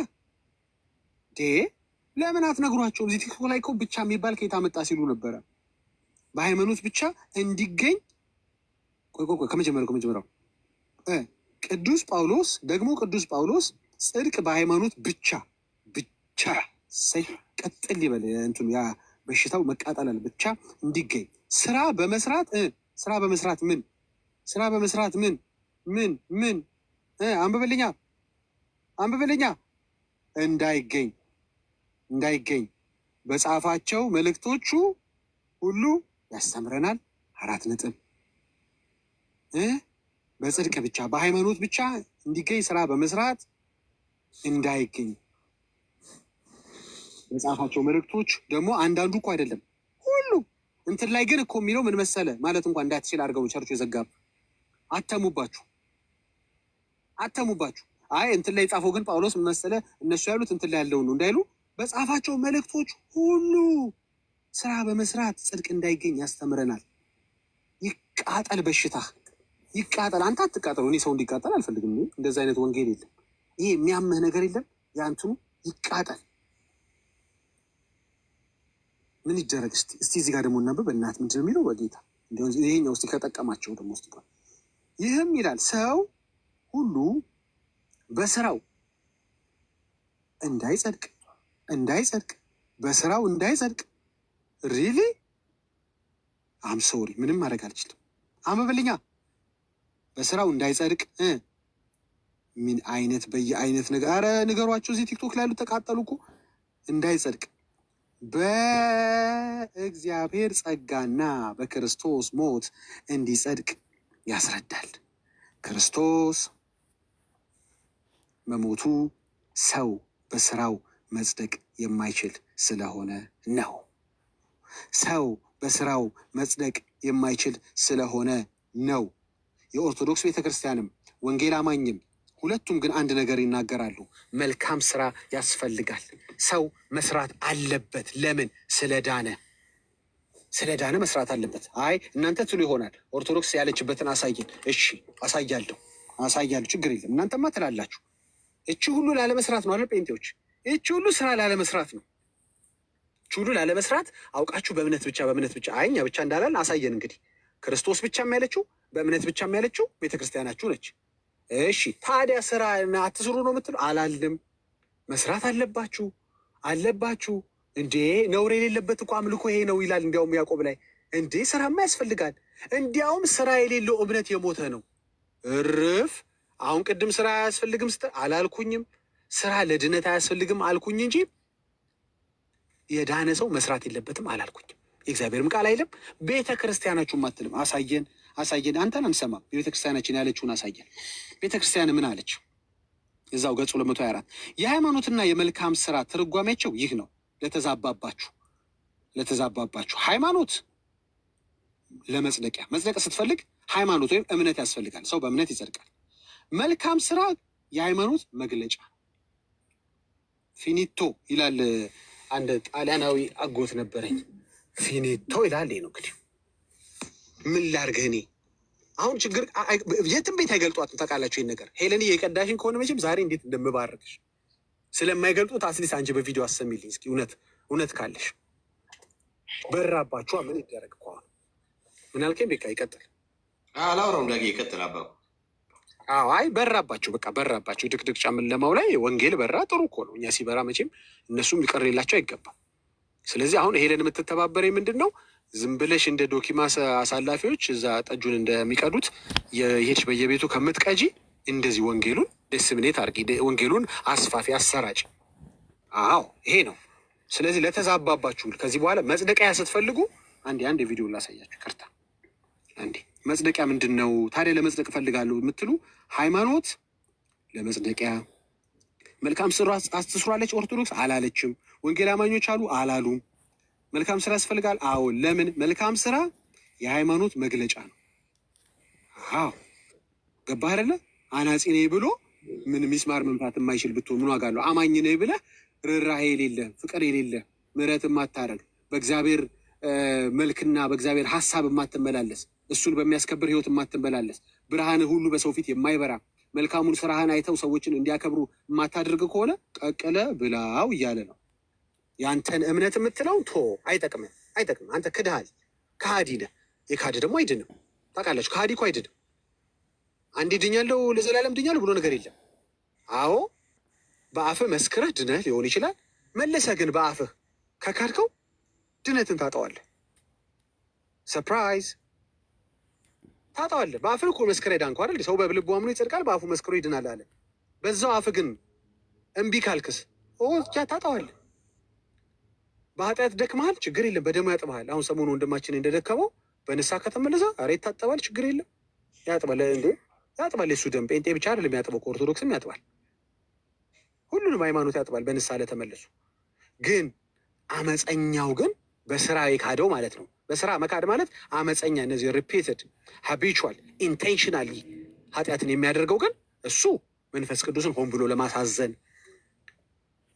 ለምን አትነግሯቸውም? እዚህ ቲክቶክ ላይ እኮ ብቻ የሚባል ከየት አመጣ ሲሉ ነበረ። በሃይማኖት ብቻ እንዲገኝ። ቆይ ከመጀመሪያው ቅዱስ ጳውሎስ ጽድቅ በሃይማኖት ብቻ ቀጥል ይበል። እንትኑ ያ በሽታው መቃጠል አለ። ብቻ እንዲገኝ ስራ በመስራት ምን አንብበልኛ እንዳይገኝ በጻፋቸው መልእክቶቹ ሁሉ ያስተምረናል። 4 ነጥብ። በጽድቅ ብቻ በሃይማኖት ብቻ እንዲገኝ ስራ በመስራት እንዳይገኝ በጻፋቸው መልእክቶች ደግሞ አንዳንዱ እኮ አይደለም ሁሉ እንትን ላይ ግን እኮ የሚለው ምን መሰለ ማለት እንኳን እንዳትችል አድርገው ቸርቹ የዘጋብ አተሙባችሁ። አይ እንትን ላይ ጻፈው ግን ጳውሎስ ምን መሰለ እነሱ ያሉት እንትን ላይ ያለው ነው እንዳይሉ በጻፋቸው መልእክቶች ሁሉ ስራ በመስራት ጽድቅ እንዳይገኝ ያስተምረናል። ይቃጠል በሽታ ይቃጠል። አንተ አትቃጠሉ። እኔ ሰው እንዲቃጠል አልፈልግም። እንደዚህ አይነት ወንጌል የለም። ይሄ የሚያምህ ነገር የለም። ያንተኑ ይቃጠል። ምን ይደረግ? እስቲ እዚህ ጋር ደግሞ እናንብብ። እናት ምንድን ነው የሚለው? በጌታ ይሄኛው እስቲ ከጠቀማቸው ደግሞ ውስጥ ይህም ይላል ሰው ሁሉ በስራው እንዳይጸድቅ በስራው እንዳይጸድቅ። ሪሊ አም ሶሪ ምንም ማድረግ አልችልም። አንብብልኛ። በስራው እንዳይጸድቅ ምን አይነት በየአይነት ነገር። አረ ንገሯቸው። እዚህ ቲክቶክ ላይ ያሉት ተቃጠሉ እኮ። እንዳይጸድቅ በእግዚአብሔር ጸጋና በክርስቶስ ሞት እንዲጸድቅ ያስረዳል። ክርስቶስ መሞቱ ሰው በስራው መጽደቅ የማይችል ስለሆነ ነው። ሰው በስራው መጽደቅ የማይችል ስለሆነ ነው። የኦርቶዶክስ ቤተክርስቲያንም ወንጌል አማኝም ሁለቱም ግን አንድ ነገር ይናገራሉ። መልካም ስራ ያስፈልጋል። ሰው መስራት አለበት። ለምን? ስለዳነ መስራት አለበት። አይ እናንተ ትሉ ይሆናል ኦርቶዶክስ ያለችበትን አሳየን። እሺ አሳያለሁ፣ ችግር የለም። እናንተማ ትላላችሁ እቺ ሁሉ ላለመስራት ነው አይደል? ጴንጤዎች ይህች ሁሉ ስራ ላለመስራት ነው። ሁሉ ላለመስራት አውቃችሁ በእምነት ብቻ አይኛ ብቻ እንዳላልን አሳየን። እንግዲህ ክርስቶስ ብቻ ያለችው በእምነት ብቻ ያለችው ቤተክርስቲያናችሁ ነች። እሺ ታዲያ ስራ አትስሩ ነው የምትሉ? አላልም። መስራት አለባችሁ እንዴ። ነውር የሌለበት እኮ አምልኮ ይሄ ነው ይላል። እንዲያውም ያዕቆብ ላይ እንዴ ስራማ ያስፈልጋል። እንዲያውም ስራ የሌለው እምነት የሞተ ነው። እርፍ። አሁን ቅድም ስራ አያስፈልግም ስትል አላልኩኝም። ስራ ለድነት አያስፈልግም አልኩኝ እንጂ የዳነ ሰው መስራት የለበትም አላልኩኝም። የእግዚአብሔርም ቃል አይልም። ቤተ ክርስቲያናችሁም አትልም። አሳየን። አንተን አንሰማም። የቤተ ክርስቲያናችን ያለችውን አሳየን። ቤተ ክርስቲያን ምን አለች? እዛው ገጹ 224 የሃይማኖትና የመልካም ስራ ትርጓሜያቸው ይህ ነው። ለተዛባባችሁ ሃይማኖት ለመጽደቂያ መጽደቅ ስትፈልግ ሃይማኖት ወይም እምነት ያስፈልጋል። ሰው በእምነት ይጸድቃል። መልካም ስራ የሃይማኖት መግለጫ ፊኒቶ ይላል። አንድ ጣሊያናዊ አጎት ነበረኝ። ፊኒቶ ይላል ነው እንግዲህ ምን ላድርግህ እኔ አሁን ችግር የትም ቤት አይገልጧትም። ታውቃላችሁ ይህን ነገር ሄለን የቀዳሽን ከሆነ መቼም ዛሬ እንዴት እንደምባርክሽ ስለማይገልጡት አትሊስት አንቺ በቪዲዮ አሰሚልኝ እስኪ እውነት ካለሽ። በራባችኋ ምን ይደረግ እኮ አሁን ምን አልከኝ? በቃ ይቀጥል። አላውራውም ዳጊ ይቀጥል። አባ አይ በራባችሁ፣ በቃ በራባችሁ። ድቅድቅ ጨለማው ላይ ወንጌል በራ። ጥሩ እኮ ነው። እኛ ሲበራ መቼም እነሱም ሊቀር የላቸው አይገባም። ስለዚህ አሁን ሄለን የምትተባበረ ምንድን ነው? ዝም ብለሽ እንደ ዶኪማስ አሳላፊዎች እዛ ጠጁን እንደሚቀዱት የሄድሽ በየቤቱ ከምትቀጂ እንደዚህ ወንጌሉን ደስምኔት አርጊ፣ ወንጌሉን አስፋፊ አሰራጭ። አዎ ይሄ ነው። ስለዚህ ለተዛባባችሁ ከዚህ በኋላ መጽደቂያ ስትፈልጉ አንድ ቪዲዮ ላሳያችሁ። ከርታ አንዴ መጽደቂያ ምንድን ነው ታዲያ? ለመጽደቅ እፈልጋለሁ የምትሉ ሃይማኖት ለመጽደቂያ መልካም ስራ አትስሯለች ኦርቶዶክስ አላለችም። ወንጌል አማኞች አላሉም። መልካም ስራ ያስፈልጋል። አዎ ለምን? መልካም ስራ የሃይማኖት መግለጫ ነው። አዎ ገባህ አይደለ? አናጺ ነኝ ብሎ ምን ሚስማር መምታት የማይችል ብትሆን ምን ዋጋ አለው? አማኝ ነኝ ብለህ ርኅራኄ የሌለ ፍቅር የሌለ ምሕረት የማታረግ በእግዚአብሔር መልክና በእግዚአብሔር ሀሳብ የማትመላለስ እሱን በሚያስከብር ህይወት የማትመላለስ ብርሃንህ ሁሉ በሰው ፊት የማይበራ መልካሙን ስራህን አይተው ሰዎችን እንዲያከብሩ የማታደርግ ከሆነ ቀቅለ ብላው እያለ ነው። ያንተን እምነት የምትለው አይጠቅምም። አንተ ክድሃል፣ ከሃዲ ነህ። የካድ ደግሞ አይድንም። ታውቃላችሁ፣ ከሃዲ እኮ አይድንም። አንዴ ድኛለሁ ለዘላለም ድኛለሁ ብሎ ነገር የለም። አዎ በአፍህ መስክረህ ድነህ ሊሆን ይችላል። መለሰህ ግን በአፍህ ከካድከው ድነትን ታጠዋለህ። ሰርፕራይዝ ታጠዋለህ። በአፍህ እኮ መስክረህ ዳንከው አይደል? ሰው በልቡ አምኖ ይጸድቃል፣ በአፉ መስክሮ ይድናል አለ። በዛው አፍህ ግን እምቢ ካልክስ ታጠዋለህ። በኃጢአት ደክመሃል፣ ችግር የለም፣ በደሙ ያጥበሃል። አሁን ሰሞኑ ወንድማችን እንደደከመው በንስሐ ከተመለሰ ኧረ ይታጠባል፣ ችግር የለም፣ ያጥባል። እንዴ ያጥባል። የሱ ደም ጴንጤ ብቻ አይደለም ያጥበው፣ ከኦርቶዶክስም ያጥባል። ሁሉንም ሃይማኖት ያጥባል በንስሐ ለተመለሱ። ግን አመፀኛው ግን በስራ የካደው ማለት ነው። በስራ መካድ ማለት አመፀኛ፣ እነዚህ ሪፒትድ ሃቢቹዋል ኢንቴንሽናሊ ኃጢአትን የሚያደርገው ግን እሱ መንፈስ ቅዱስን ሆን ብሎ ለማሳዘን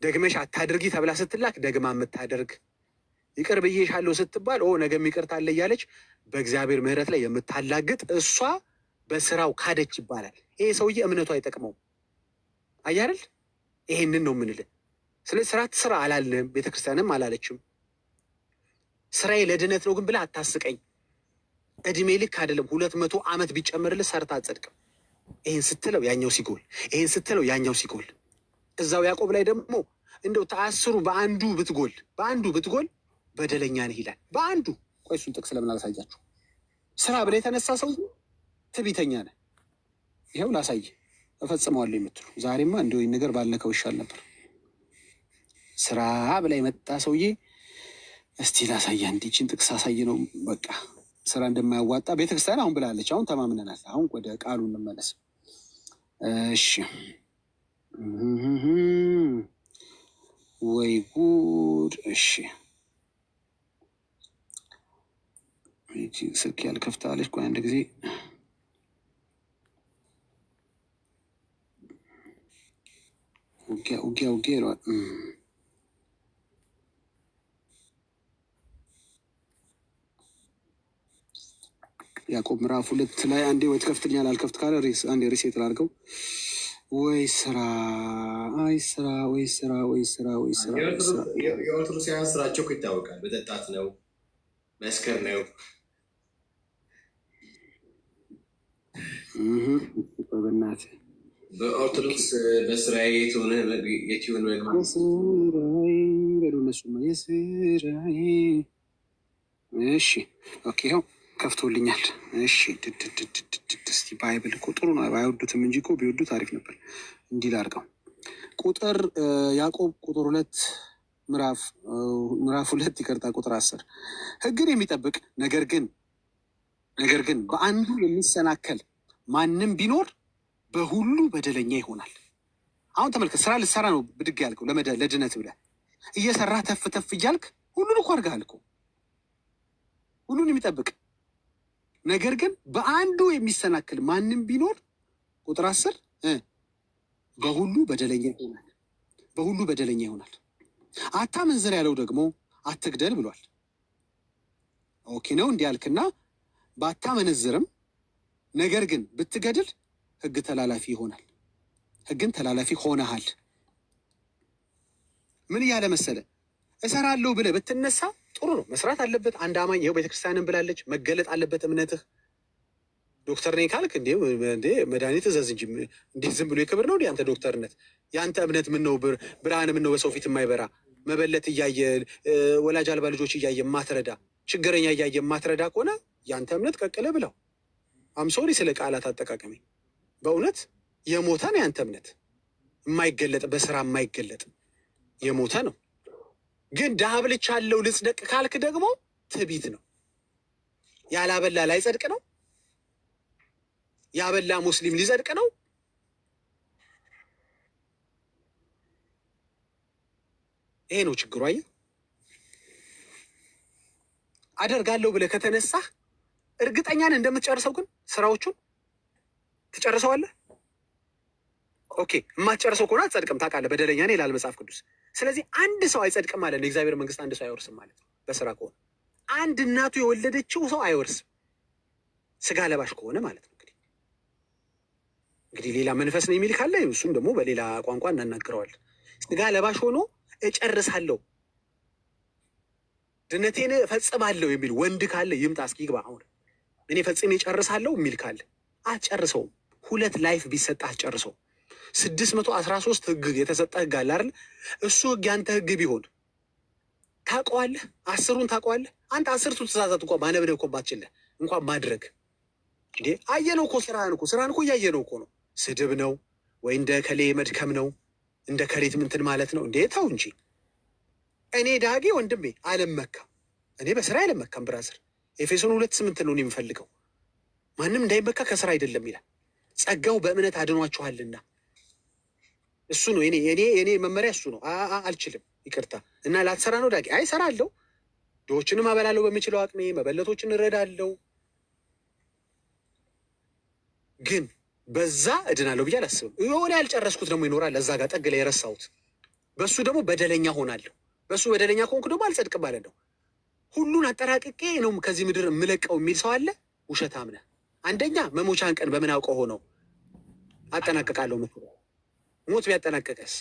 ደግመሽ አታድርጊ ተብላ ስትላክ ደግማ የምታደርግ ይቅር ብዬሻለሁ ስትባል ነገም ይቅርታ አለ እያለች በእግዚአብሔር ምሕረት ላይ የምታላግጥ እሷ በስራው ካደች ይባላል። ይሄ ሰውዬ እምነቱ አይጠቅመውም። አየህ አይደል? ይሄንን ነው የምንልህ። ስለዚህ ስራ ትስራ አላልንም፣ ቤተክርስቲያንም አላለችም። ስራዬ ለድነት ነው ግን ብለህ አታስቀኝ። እድሜ ልክ አይደለም 200 ዓመት ቢጨምርልህ ሰርታ አትጸድቅም። ይህን ስትለው ያኛው ሲጎል፣ ይህን ስትለው ያኛው ሲጎል፣ እዛው ያዕቆብ ላይ ደግሞ እንደው ተአስሩ በአንዱ ብትጎል በደለኛ ነህ ይላል። በአንዱ ቆይ እሱን ጥቅስ ለምን አላሳያችሁ? ስራ ብለህ የተነሳ ሰው ትዕቢተኛ ነህ። ይኸው ላሳይ እፈጽመዋለሁ የምትሉ ዛሬማ እንደው ይህን ነገር ባልነካው ይሻል ነበር። ስራ ብላ የመጣ ሰውዬ እስቲ ላሳያ። እንዲችን ጥቅስ አሳይ ነው በቃ ስራ እንደማያዋጣ ቤተክርስቲያን አሁን ብላለች። አሁን ተማምነናል። አሁን ወደ ቃሉ እንመለስ። እሺ ወይ ጉድ! እሺ ስልክ ያልከፍታለች። ቆይ አንድ ጊዜ ውጊያ ይለዋል። ያዕቆብ ምዕራፍ 2 ላይ አንዴ ወይ ትከፍትልኛል፣ አልከፍት ካለ አንዴ ሪሴት ላድርገው። ወይ ስራ አይ ስራ ወይ ስራ ወይ ስራ ወይ ስራ። የኦርቶዶክሳውያን ስራቸው እኮ ይታወቃል። መጠጣት ነው፣ መስከር ነው። በእናትህ በኦርቶዶክስ በስራዬ የትሆነ የትሆን የስራዬ እሺ ኦኬ ይኸው ከፍቶልኛል። እሺ እስቲ ባይብል እኮ ጥሩ ነው። ባይወዱትም እንጂ እኮ ቢወዱት አሪፍ ነበር። እንዲህ ላድርገው። ቁጥር ያዕቆብ ቁጥር 2 ምዕራፍ 2 ይቅርታ ቁጥር 10 ሕግን የሚጠብቅ ነገር ግን በአንዱ የሚሰናከል ማንም ቢኖር በሁሉ በደለኛ ይሆናል። አሁን ተመልከት፣ ስራ ልትሰራ ነው ብድግ ያልከው ለድነት ብለህ እየሰራህ ተፍ ተፍ እያልክ ሁሉን እኮ አድርገሃል እኮ ሁሉን የሚጠብቅ ነገር ግን በአንዱ የሚሰናክል ማንም ቢኖር ቁጥር 10 በሁሉ በደለኛ ይሆናል። በሁሉ በደለኛ ይሆናል። አታመንዝር ያለው ደግሞ አትግደል ብሏል። ኦኬ ነው እንዲህ ያልክና ባታመነዝርም ነገር ግን ብትገድል ህግ ተላላፊ ይሆናል። ህግን ተላላፊ ሆነሃል። ምን እያለ መሰለ? እሰራለሁ ብለህ ብትነሳ ጥሩ ነው፣ መስራት አለበት። አንድ አማኝ ይኸው ቤተክርስቲያንን ብላለች፣ መገለጥ አለበት እምነትህ። ዶክተር ነኝ ካልክ እንዴ መድኃኒት እዘዝ እንጂ እንዴት ዝም ብሎ የክብር ነው እንዴ አንተ ዶክተርነት? የአንተ እምነት ምን ነው? ብርሃን ምን ነው? በሰው ፊት የማይበራ መበለት እያየ ወላጅ አልባ ልጆች እያየ የማትረዳ ችግረኛ እያየ የማትረዳ ከሆነ የአንተ እምነት ቀቅለ ብለው። አምሶሪ ስለ ቃላት አጠቃቀሚ በእውነት የሞተ ነው የአንተ እምነት። የማይገለጥ በስራ የማይገለጥ የሞተ ነው። ግን ድሀ ብልቻለሁ ልጽደቅ ካልክ ደግሞ ትዕቢት ነው። ያላበላ ላይጸድቅ ነው። ያበላ ሙስሊም ሊጸድቅ ነው። ይሄ ነው ችግሩ። አየህ፣ አደርጋለሁ ብለህ ከተነሳህ እርግጠኛን እንደምትጨርሰው ግን ስራዎቹን ትጨርሰዋለህ። ኦኬ፣ የማትጨርሰው ከሆነ አትጸድቅም። ታውቃለህ፣ በደለኛ ነህ ይላል መጽሐፍ ቅዱስ። ስለዚህ አንድ ሰው አይጸድቅም ማለት ነው። የእግዚአብሔር መንግስት አንድ ሰው አይወርስም ማለት ነው። በስራ ከሆነ አንድ እናቱ የወለደችው ሰው አይወርስም፣ ስጋ ለባሽ ከሆነ ማለት ነው። እንግዲህ ሌላ መንፈስ ነው የሚል ካለ እሱም ደግሞ በሌላ ቋንቋ እናናግረዋለን። ስጋ ለባሽ ሆኖ እጨርሳለሁ ድነቴን ፈጽማለሁ የሚል ወንድ ካለ ይምጣ እስኪ ይግባ። አሁን እኔ ፈጽሜ እጨርሳለሁ የሚል ካለ አትጨርሰውም። 2 ላይፍ ቢሰጥ አትጨርሰው። 613 ህግ የተሰጠ ህግ አለ አይደል? እሱ ህግ ያንተ ህግ ቢሆን ታውቀዋለህ። 10ሩን ታውቀዋለህ አንተ። 10ቱ ትእዛዛት እንኳን ማነብነብ እኮ ባትችልህ እንኳን ማድረግ እንዴ አየነው እኮ ስራህን እኮ እያየነው እኮ ነው። ስድብ ነው ወይ እንደ ከሌ መድከም ነው እንደ ከሌት ምንትን ማለት ነው እንዴ? ተው እንጂ። እኔ ዳጌ ወንድሜ አልመካም። እኔ በስራ አልመካም ብራዘር። ኤፌሶን 2:8 ነው የምፈልገው። ማንም እንዳይመካ ከስራ አይደለም ይላል። ጸጋው በእምነት አድኗችኋልና እሱ ነው የኔ መመሪያ እሱ ነው። አልችልም ይቅርታ እና ላትሰራ ነው ዳጌ? አይ እሰራለሁ። ድሆችንም አበላለሁ በምችለው አቅሜ፣ መበለቶችን እረዳለሁ። ግን በዛ እድናለሁ ብዬ አላስብም። የሆነ ያልጨረስኩት ደግሞ ይኖራል እዛ ጋር ጠግ ላይ የረሳሁት። በሱ ደግሞ በደለኛ ሆናለሁ። በሱ በደለኛ ከሆንኩ ደግሞ አልጸድቅም ማለት ነው። ሁሉን አጠራቅቄ ነው ከዚህ ምድር የምለቀው የሚል ሰው አለ። ውሸታም ነህ። አንደኛ መሞቻን ቀን በምን አውቀው ሆነው አጠናቀቃለሁ ምትለው? ሞት ቢያጠናቀቀስ?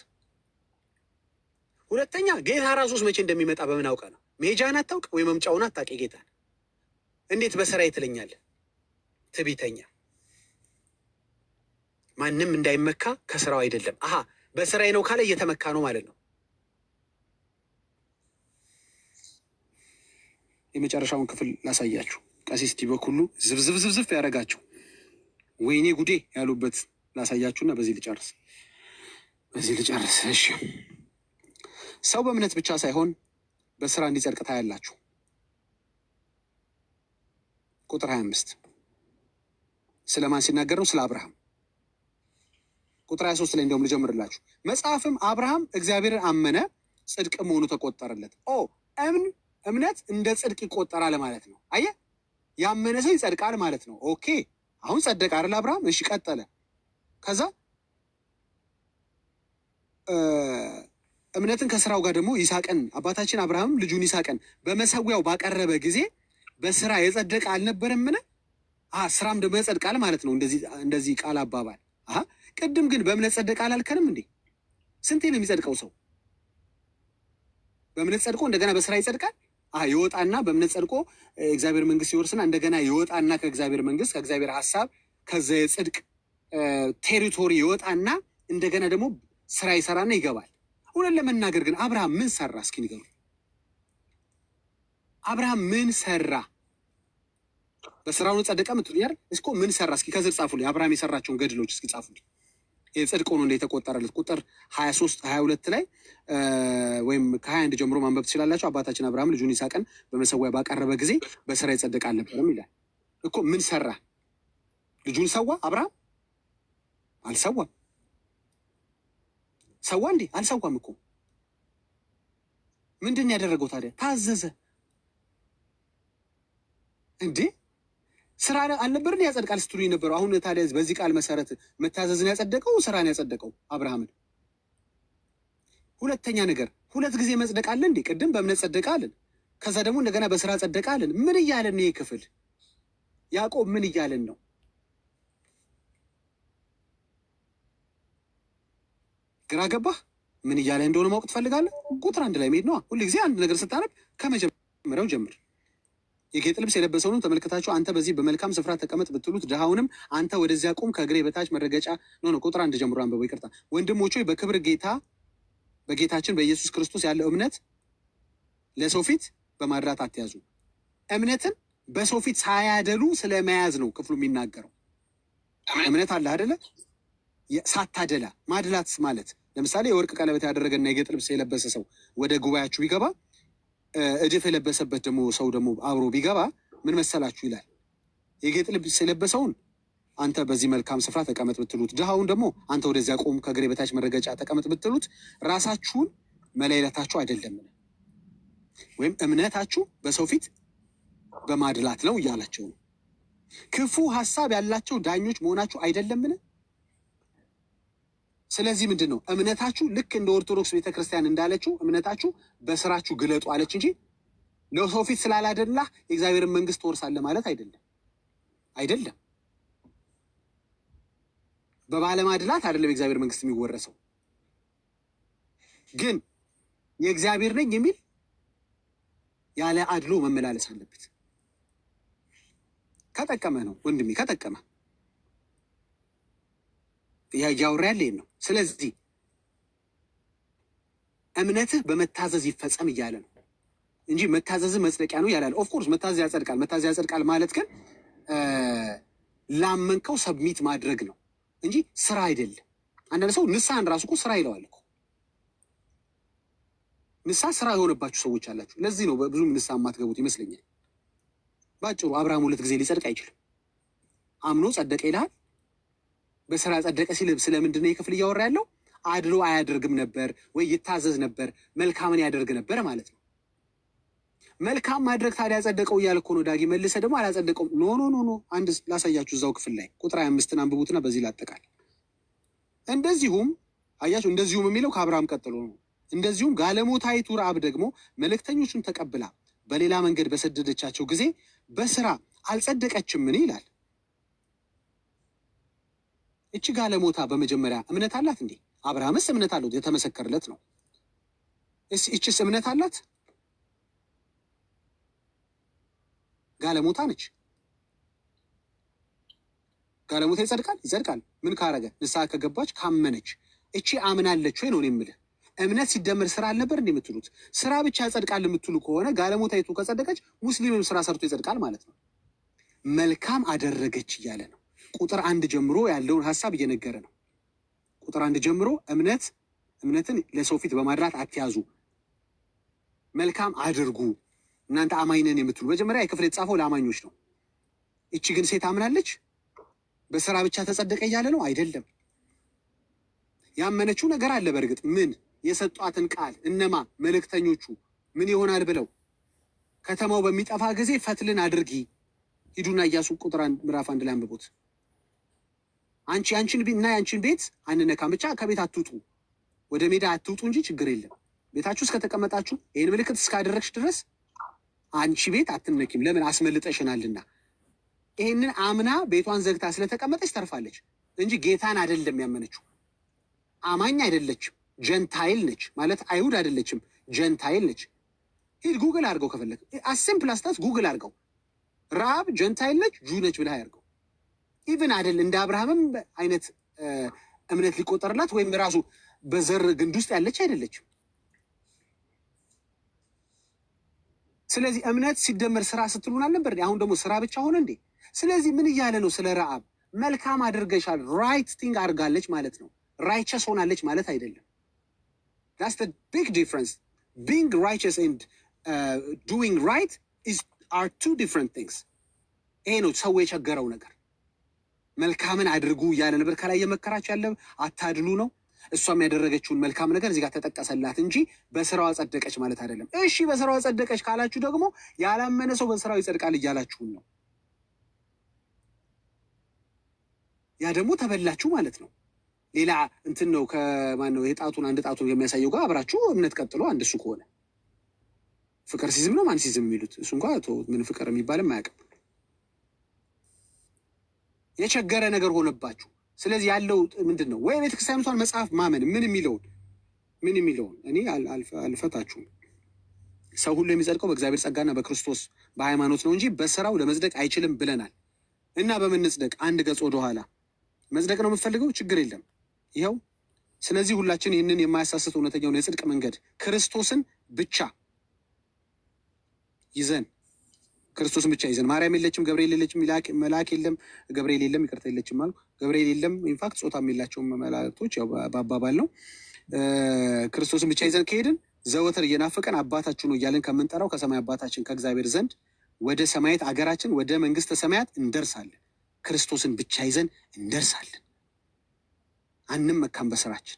ሁለተኛ ጌታ ራሱስ መቼ እንደሚመጣ በምን አውቀ ነው? መሄጃን አታውቅ ወይ መምጫውን አታውቅ? ጌታን እንዴት በስራ ትለኛለህ? ትዕቢተኛ። ማንም እንዳይመካ ከስራው አይደለም። አሀ በስራዬ ነው ካለ እየተመካ ነው ማለት ነው። የመጨረሻውን ክፍል ላሳያችሁ። ቀሲስ ዲበኩሉ ዝብዝብዝብዝብ ያደረጋችሁ ወይኔ ጉዴ ያሉበት ላሳያችሁና በዚህ ልጨርስ። እሺ፣ ሰው በእምነት ብቻ ሳይሆን በስራ እንዲጸድቅ ታያላችሁ። ቁጥር 25 ስለማን ሲናገር ነው? ስለ አብርሃም። ቁጥር 23 ላይ እንደውም ልጀምርላችሁ። መጽሐፍም አብርሃም እግዚአብሔርን አመነ፣ ጽድቅ መሆኑ ተቆጠረለት። እምነት እንደ ጽድቅ ይቆጠራል ማለት ነው። አየህ፣ ያመነ ሰው ይጸድቃል ማለት ነው። ኦኬ፣ አሁን ጸደቅ አይደል አብርሃም? እሺ፣ ቀጠለ። ከዛ እምነትን ከስራው ጋር ደግሞ ይስሐቅን፣ አባታችን አብርሃም ልጁን ይስሐቅን በመሰዊያው ባቀረበ ጊዜ በስራ የጸደቀ አልነበረምን? ስራም ደግሞ ያጸድቃል ማለት ነው። እንደዚህ ቃል አባባል ቅድም ግን በእምነት ጸደቀ አላልከንም እንዴ? ስንቴ ነው የሚጸድቀው ሰው? በእምነት ጸድቆ እንደገና በስራ ይጸድቃል? ይወጣና በእምነት ጸድቆ እግዚአብሔር መንግስት ይወርስና እንደገና ይወጣና ከእግዚአብሔር መንግስት ከእግዚአብሔር ሀሳብ ከዛ የጽድቅ ቴሪቶሪ ይወጣና እንደገና ደግሞ ስራ ይሰራና ይገባል። እውነት ለመናገር ግን አብርሃም ምን ሰራ? እስኪ ንገሩ። አብርሃም ምን ሰራ? በስራው ነው ጸደቀ ምትሉኛል? እስኮ ምን ሰራ? እስኪ ከዝር ጻፉልኝ። አብርሃም የሰራቸውን ገድሎች እስኪ ጻፉልኝ። የጽድቅ ሆኖ እንደተቆጠረለት ቁጥር 23 22 ላይ ወይም ከ21 ጀምሮ ማንበብ ትችላላችሁ። አባታችን አብርሃም ልጁን ይስሐቅን በመሰዊያ ባቀረበ ጊዜ በስራ ይጸደቅ አልነበረም ይላል እኮ። ምን ሰራ? ልጁን ሰዋ? አብርሃም አልሰዋም። ሰዋ እንዴ? አልሰዋም እኮ። ምንድን ያደረገው ታዲያ? ታዘዘ እንዴ? ስራ አልነበርን ያጸድቃል ስትሉ የነበረው? አሁን ታዲያ በዚህ ቃል መሰረት መታዘዝን ያጸደቀው ስራን ያጸደቀው አብርሃምን። ሁለተኛ ነገር 2 ጊዜ መጽደቅ አለ እንዴ? ቅድም በእምነት ጸደቀ አለን፣ ከዛ ደግሞ እንደገና በስራ ጸደቀ አለን። ምን እያለን ነው? ይህ ክፍል ያዕቆብ ምን እያለን ነው? ግራ ገባህ? ምን እያለ እንደሆነ ማወቅ ትፈልጋለህ? ቁጥር 1 ላይ መሄድ ነዋ። ሁልጊዜ አንድ ነገር ስታነብ ከመጀመሪያው ጀምር። የጌጥ ልብስ የለበሰውንም ተመልክታችሁ አንተ በዚህ በመልካም ስፍራ ተቀመጥ ብትሉት፣ ድሃውንም አንተ ወደዚያ ቁም ከእግሬ በታች መረገጫ ነው። ቁጥር 1 ጀምሮ አንብበው። ይቅርታ ወንድሞች ሆይ በክብር ጌታ በጌታችን በኢየሱስ ክርስቶስ ያለው እምነት ለሰው ፊት በማድላት አትያዙ። እምነትን በሰው ፊት ሳያደሉ ስለመያዝ ነው ክፍሉ የሚናገረው። እምነት አለ አይደለ? ሳታደላ ማድላት ማለት ለምሳሌ የወርቅ ቀለበት ያደረገና የጌጥ ልብስ የለበሰ ሰው ወደ ጉባኤያችሁ ቢገባ እድፍ የለበሰበት ደግሞ ሰው ደግሞ አብሮ ቢገባ ምን መሰላችሁ ይላል? የጌጥ ልብስ የለበሰውን አንተ በዚህ መልካም ስፍራ ተቀመጥ ብትሉት፣ ድሃውን ደግሞ አንተ ወደዚያ ቁም ከእግሬ በታች መረገጫ ተቀመጥ ብትሉት ራሳችሁን መለየታችሁ አይደለምን? ወይም እምነታችሁ በሰው ፊት በማድላት ነው እያላቸው ነው። ክፉ ሀሳብ ያላቸው ዳኞች መሆናችሁ አይደለምን? ስለዚህ ምንድን ነው እምነታችሁ? ልክ እንደ ኦርቶዶክስ ቤተክርስቲያን እንዳለችው እምነታችሁ በስራችሁ ግለጡ አለች እንጂ ለሰው ፊት ስላላደላህ የእግዚአብሔርን መንግስት ትወርሳለህ ማለት አይደለም። አይደለም፣ በባለማድላት አይደለም የእግዚአብሔር መንግስት የሚወረሰው። ግን የእግዚአብሔር ነኝ የሚል ያለ አድሎ መመላለስ አለበት። ከጠቀመ ነው ወንድሜ፣ ከጠቀመ ያውራ ያለ ነው። ስለዚህ እምነትህ በመታዘዝ ይፈጸም እያለ ነው እንጂ መታዘዝ መጽደቂያ ነው ያላል። ኦፍኮርስ መታዘዝ ያጸድቃል። መታዘዝ ያጸድቃል ማለት ግን ላመንከው ሰብሚት ማድረግ ነው እንጂ ስራ አይደለም። አንዳንድ ሰው ንስሐን ራሱ እኮ ስራ ይለዋል እኮ። ንስሐ ስራ የሆነባችሁ ሰዎች አላችሁ። ለዚህ ነው ብዙም ንስሐ የማትገቡት ይመስለኛል። ባጭሩ አብርሃም 2 ጊዜ ሊጸድቅ አይችልም። አምኖ ጸደቀ ይልሃል። በስራ ጸደቀ ሲል ስለምንድን ነው የክፍል እያወራ ያለው? አድሎ አያደርግም ነበር ወይ ይታዘዝ ነበር፣ መልካምን ያደርግ ነበር ማለት ነው። መልካም ማድረግ ታዲያ ያጸደቀው እያለ እኮ ነው ዳጊ። መልሰ ደግሞ አላጸደቀውም። ኖ ኖ ኖ ኖ፣ አንድ ላሳያችሁ እዛው ክፍል ላይ ቁጥር 25ን አንብቡትና በዚህ ላጠቃል። እንደዚሁም አያችሁ፣ እንደዚሁም የሚለው ከአብርሃም ቀጥሎ ነው። እንደዚሁም ጋለሞታይቱ ረዓብ ደግሞ መልእክተኞቹን ተቀብላ በሌላ መንገድ በሰደደቻቸው ጊዜ በስራ አልጸደቀችምን ይላል። እቺ ጋለሞታ በመጀመሪያ እምነት አላት እንዴ? አብርሃምስ እምነት አለው፣ የተመሰከረለት ነው። እቺስ እምነት አላት? ጋለሞታ ነች። ጋለሞታ ይጸድቃል? ይጸድቃል። ምን ካረገ? ንስሐ ከገባች ካመነች። እቺ አምናለች ወይ ነው የምልህ። እምነት ሲደመር ስራ አልነበር እንደ የምትሉት? ስራ ብቻ ይጸድቃል የምትሉ ከሆነ ጋለሞታይቱ ከጸደቀች ሙስሊምም ስራ ሰርቶ ይጸድቃል ማለት ነው። መልካም አደረገች እያለ ነው። ቁጥር 1 ጀምሮ ያለውን ሀሳብ እየነገረ ነው። ቁጥር 1 ጀምሮ እምነትን ለሰው ፊት በማድላት አትያዙ፣ መልካም አድርጉ እናንተ አማኝ ነን የምትሉ። መጀመሪያ የክፍል የተጻፈው ለአማኞች ነው። እቺ ግን ሴት አምናለች። በስራ ብቻ ተጸደቀ እያለ ነው አይደለም። ያመነችው ነገር አለ። በእርግጥ ምን የሰጧትን ቃል እነማ መልእክተኞቹ ምን ይሆናል ብለው ከተማው በሚጠፋ ጊዜ ፈትልን አድርጊ ሂዱና ኢያሱ ቁጥር ምዕራፍ 1 ላይ አንብቡት። አንቺን እና ያንቺን ቤት አንነካም፣ ብቻ ከቤት አትውጡ፣ ወደ ሜዳ አትውጡ እንጂ ችግር የለም። ቤታችሁ እስከተቀመጣችሁ ይህን ምልክት እስካደረግሽ ድረስ አንቺ ቤት አትነኪም። ለምን? አስመልጠሽናልና። ይህንን አምና ቤቷን ዘግታ ስለተቀመጠች ተርፋለች። እንጂ ጌታን አይደለም ያመነችው። አማኝ አይደለችም፣ ጀንታይል ነች ማለት አይሁድ አይደለችም፣ ጀንታይል ነች። ሂድ ጉግል አድርገው ከፈለግ አሲምፕል አስታስ ጉግል አድርገው ረሃብ ጀንታይል ነች ጁ ነች ብለህ ያድርገው። ኢቭን አይደል እንደ አብርሃምም አይነት እምነት ሊቆጠርላት ወይም ራሱ በዘር ግንድ ውስጥ ያለች አይደለችም። ስለዚህ እምነት ሲደመር ስራ ስትሉን አልነበር? አሁን ደግሞ ስራ ብቻ ሆነ እንዴ? ስለዚህ ምን እያለ ነው? ስለ ረአብ መልካም አድርገሻል፣ ራይት ቲንግ አድርጋለች ማለት ነው። ራይቸስ ሆናለች ማለት አይደለም። ዳትስ ዘ ቢግ ዲፍረንስ። ቢንግ ራይቸስ ኤንድ ዱዊንግ ራይት አር ቱ ዲፍረንት ቲንግስ። ይሄ ነው ሰው የቸገረው ነገር። መልካምን አድርጉ እያለ ነበር ከላይ የመከራቸው ያለ አታድሉ ነው። እሷም ያደረገችውን መልካም ነገር እዚህ ጋር ተጠቀሰላት እንጂ በስራዋ ጸደቀች ማለት አይደለም። እሺ በስራዋ ጸደቀች ካላችሁ ደግሞ ያላመነ ሰው በስራው ይጸድቃል እያላችሁን ነው። ያ ደግሞ ተበላችሁ ማለት ነው። ሌላ እንትን ነው። ከማን ነው የጣቱን አንድ ጣቱን የሚያሳየው ጋር አብራችሁ እምነት ቀጥሎ አንድ እሱ ከሆነ ፍቅር ሲዝም ነው ማን ሲዝም የሚሉት እሱ እንኳ ምን ፍቅር የሚባልም አያውቅም። የቸገረ ነገር ሆነባችሁ። ስለዚህ ያለው ምንድን ነው? ወይ ቤተክርስቲያኗን መጽሐፍ ማመን ምን የሚለውን እኔ አልፈታችሁም። ሰው ሁሉ የሚጸድቀው በእግዚአብሔር ጸጋና በክርስቶስ በሃይማኖት ነው እንጂ በስራው ለመጽደቅ አይችልም ብለናል። እና በምን እንጽደቅ? አንድ ገጽ ወደኋላ መጽደቅ ነው የምትፈልገው? ችግር የለም ይኸው። ስለዚህ ሁላችን ይህንን የማያሳስት እውነተኛውን የጽድቅ መንገድ ክርስቶስን ብቻ ይዘን ክርስቶስን ብቻ ይዘን ማርያም የለችም፣ ገብርኤል የለችም፣ መልአክ የለም፣ ገብርኤል የለም፣ ይቅርታ የለችም አሉ። ገብርኤል የለም፣ ኢንፋክት ጾታም የላቸውም መላእክቶች፣ ያው በአባባል ነው። ክርስቶስን ብቻ ይዘን ከሄድን ዘወትር እየናፈቀን አባታችሁ ነው እያለን ከምንጠራው ከሰማይ አባታችን ከእግዚአብሔር ዘንድ ወደ ሰማያት አገራችን ወደ መንግስተ ሰማያት እንደርሳለን። ክርስቶስን ብቻ ይዘን እንደርሳለን። አንመካም በስራችን።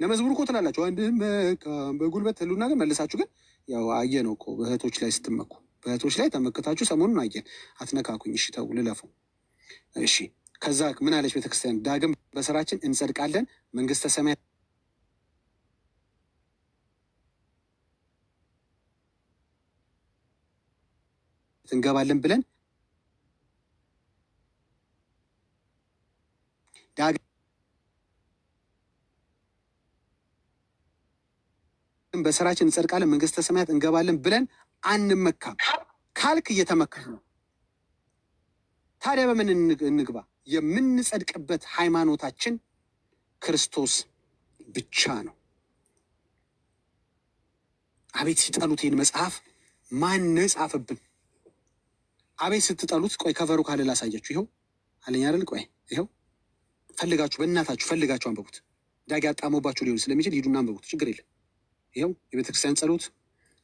ለመዝሙር እኮ ትላላችሁ አንመካም በጉልበት ትሉና ግን መልሳችሁ ግን ያው አየነው እኮ በእህቶች ላይ ስትመኩ በእህቶች ላይ ተመክታችሁ ሰሞኑን አየን። አትነካኩኝ። እሺ ተው ልለፉ። እሺ ከዛ ምን አለች ቤተክርስቲያን? ዳግም በስራችን እንጸድቃለን መንግስተ ሰማያት እንገባለን ብለን ዳግም በስራችን እንጸድቃለን መንግስተ ሰማያት እንገባለን ብለን አንመካም ካልክ እየተመካህ ነው። ታዲያ በምን እንግባ? የምንጸድቅበት ሃይማኖታችን ክርስቶስ ብቻ ነው። አቤት ሲጠሉት ይህን መጽሐፍ ማን ጻፈብን? አቤት ስትጠሉት። ቆይ ከቨሩ ካለ ላሳያችሁ። ይኸው አለኝ አይደል? ቆይ ይኸው ፈልጋችሁ በእናታችሁ ፈልጋችሁ አንብቡት። ዳጊ አጣሞባችሁ ሊሆን ስለሚችል ሂዱና አንብቡት። ችግር የለም። ይኸው የቤተክርስቲያን ጸሎት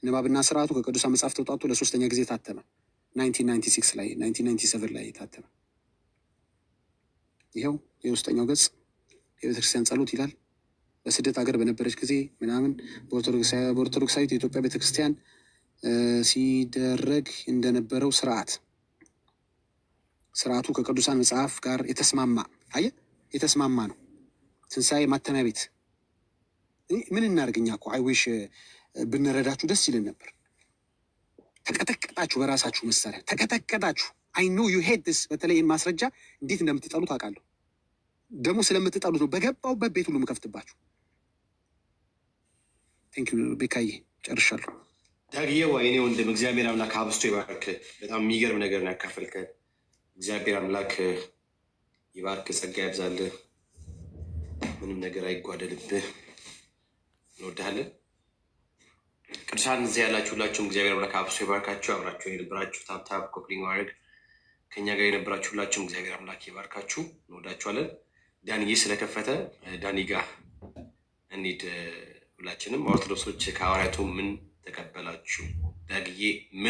ንባብና ስርዓቱ ከቅዱሳን መጽሐፍ ተውጣጡ ለሶስተኛ ጊዜ ታተመ። 1996 ላይ 1997 ላይ ታተመ። ይኸው የውስጠኛው ገጽ የቤተክርስቲያን ጸሎት ይላል። በስደት ሀገር በነበረች ጊዜ ምናምን በኦርቶዶክሳዊት የኢትዮጵያ ቤተክርስቲያን ሲደረግ እንደነበረው ስርዓቱ ከቅዱሳን መጽሐፍ ጋር የተስማማ የተስማማ ነው። ትንሣኤ ማተሚያ ቤት ምን እናርግኛ እኮ አይዊሽ ብንረዳችሁ ደስ ይልን ነበር። ተቀጠቀጣችሁ፣ በራሳችሁ መሳሪያ ተቀጠቀጣችሁ። አይ ኖ ዩ ሄት ዲስ። በተለይ ማስረጃ እንዴት እንደምትጠሉት አውቃለሁ። ደግሞ ስለምትጠሉት ነው በገባሁበት ቤት ሁሉ የምከፍትባችሁ። ቴንክ ዩ ቤካዬ፣ ጨርሻለሁ። ዳግዬዋ የኔ ወንድም እግዚአብሔር አምላክ አብስቶ ይባርክ። በጣም የሚገርም ነገር ነው ያካፈልከን። እግዚአብሔር አምላክ ይባርክ፣ ጸጋ ያብዛልህ፣ ምንም ነገር አይጓደልብህ። እንወድሃለን። ቅዱሳን እዚህ ያላችሁ ሁላችሁም እግዚአብሔር አምላክ አብስቶ ይባርካችሁ። አብራችሁ የነበራችሁ ታብታብ ኮፕሊንግ ማድረግ ከኛ ጋር የነበራችሁ ሁላችሁም እግዚአብሔር አምላክ ይባርካችሁ። እንወዳችኋለን። ዳንዬ ስለከፈተ ዳኒ ጋር እንሂድ። ሁላችንም ኦርቶዶክሶች ከሐዋርያቱ ምን ተቀበላችሁ? ዳግዬ ምን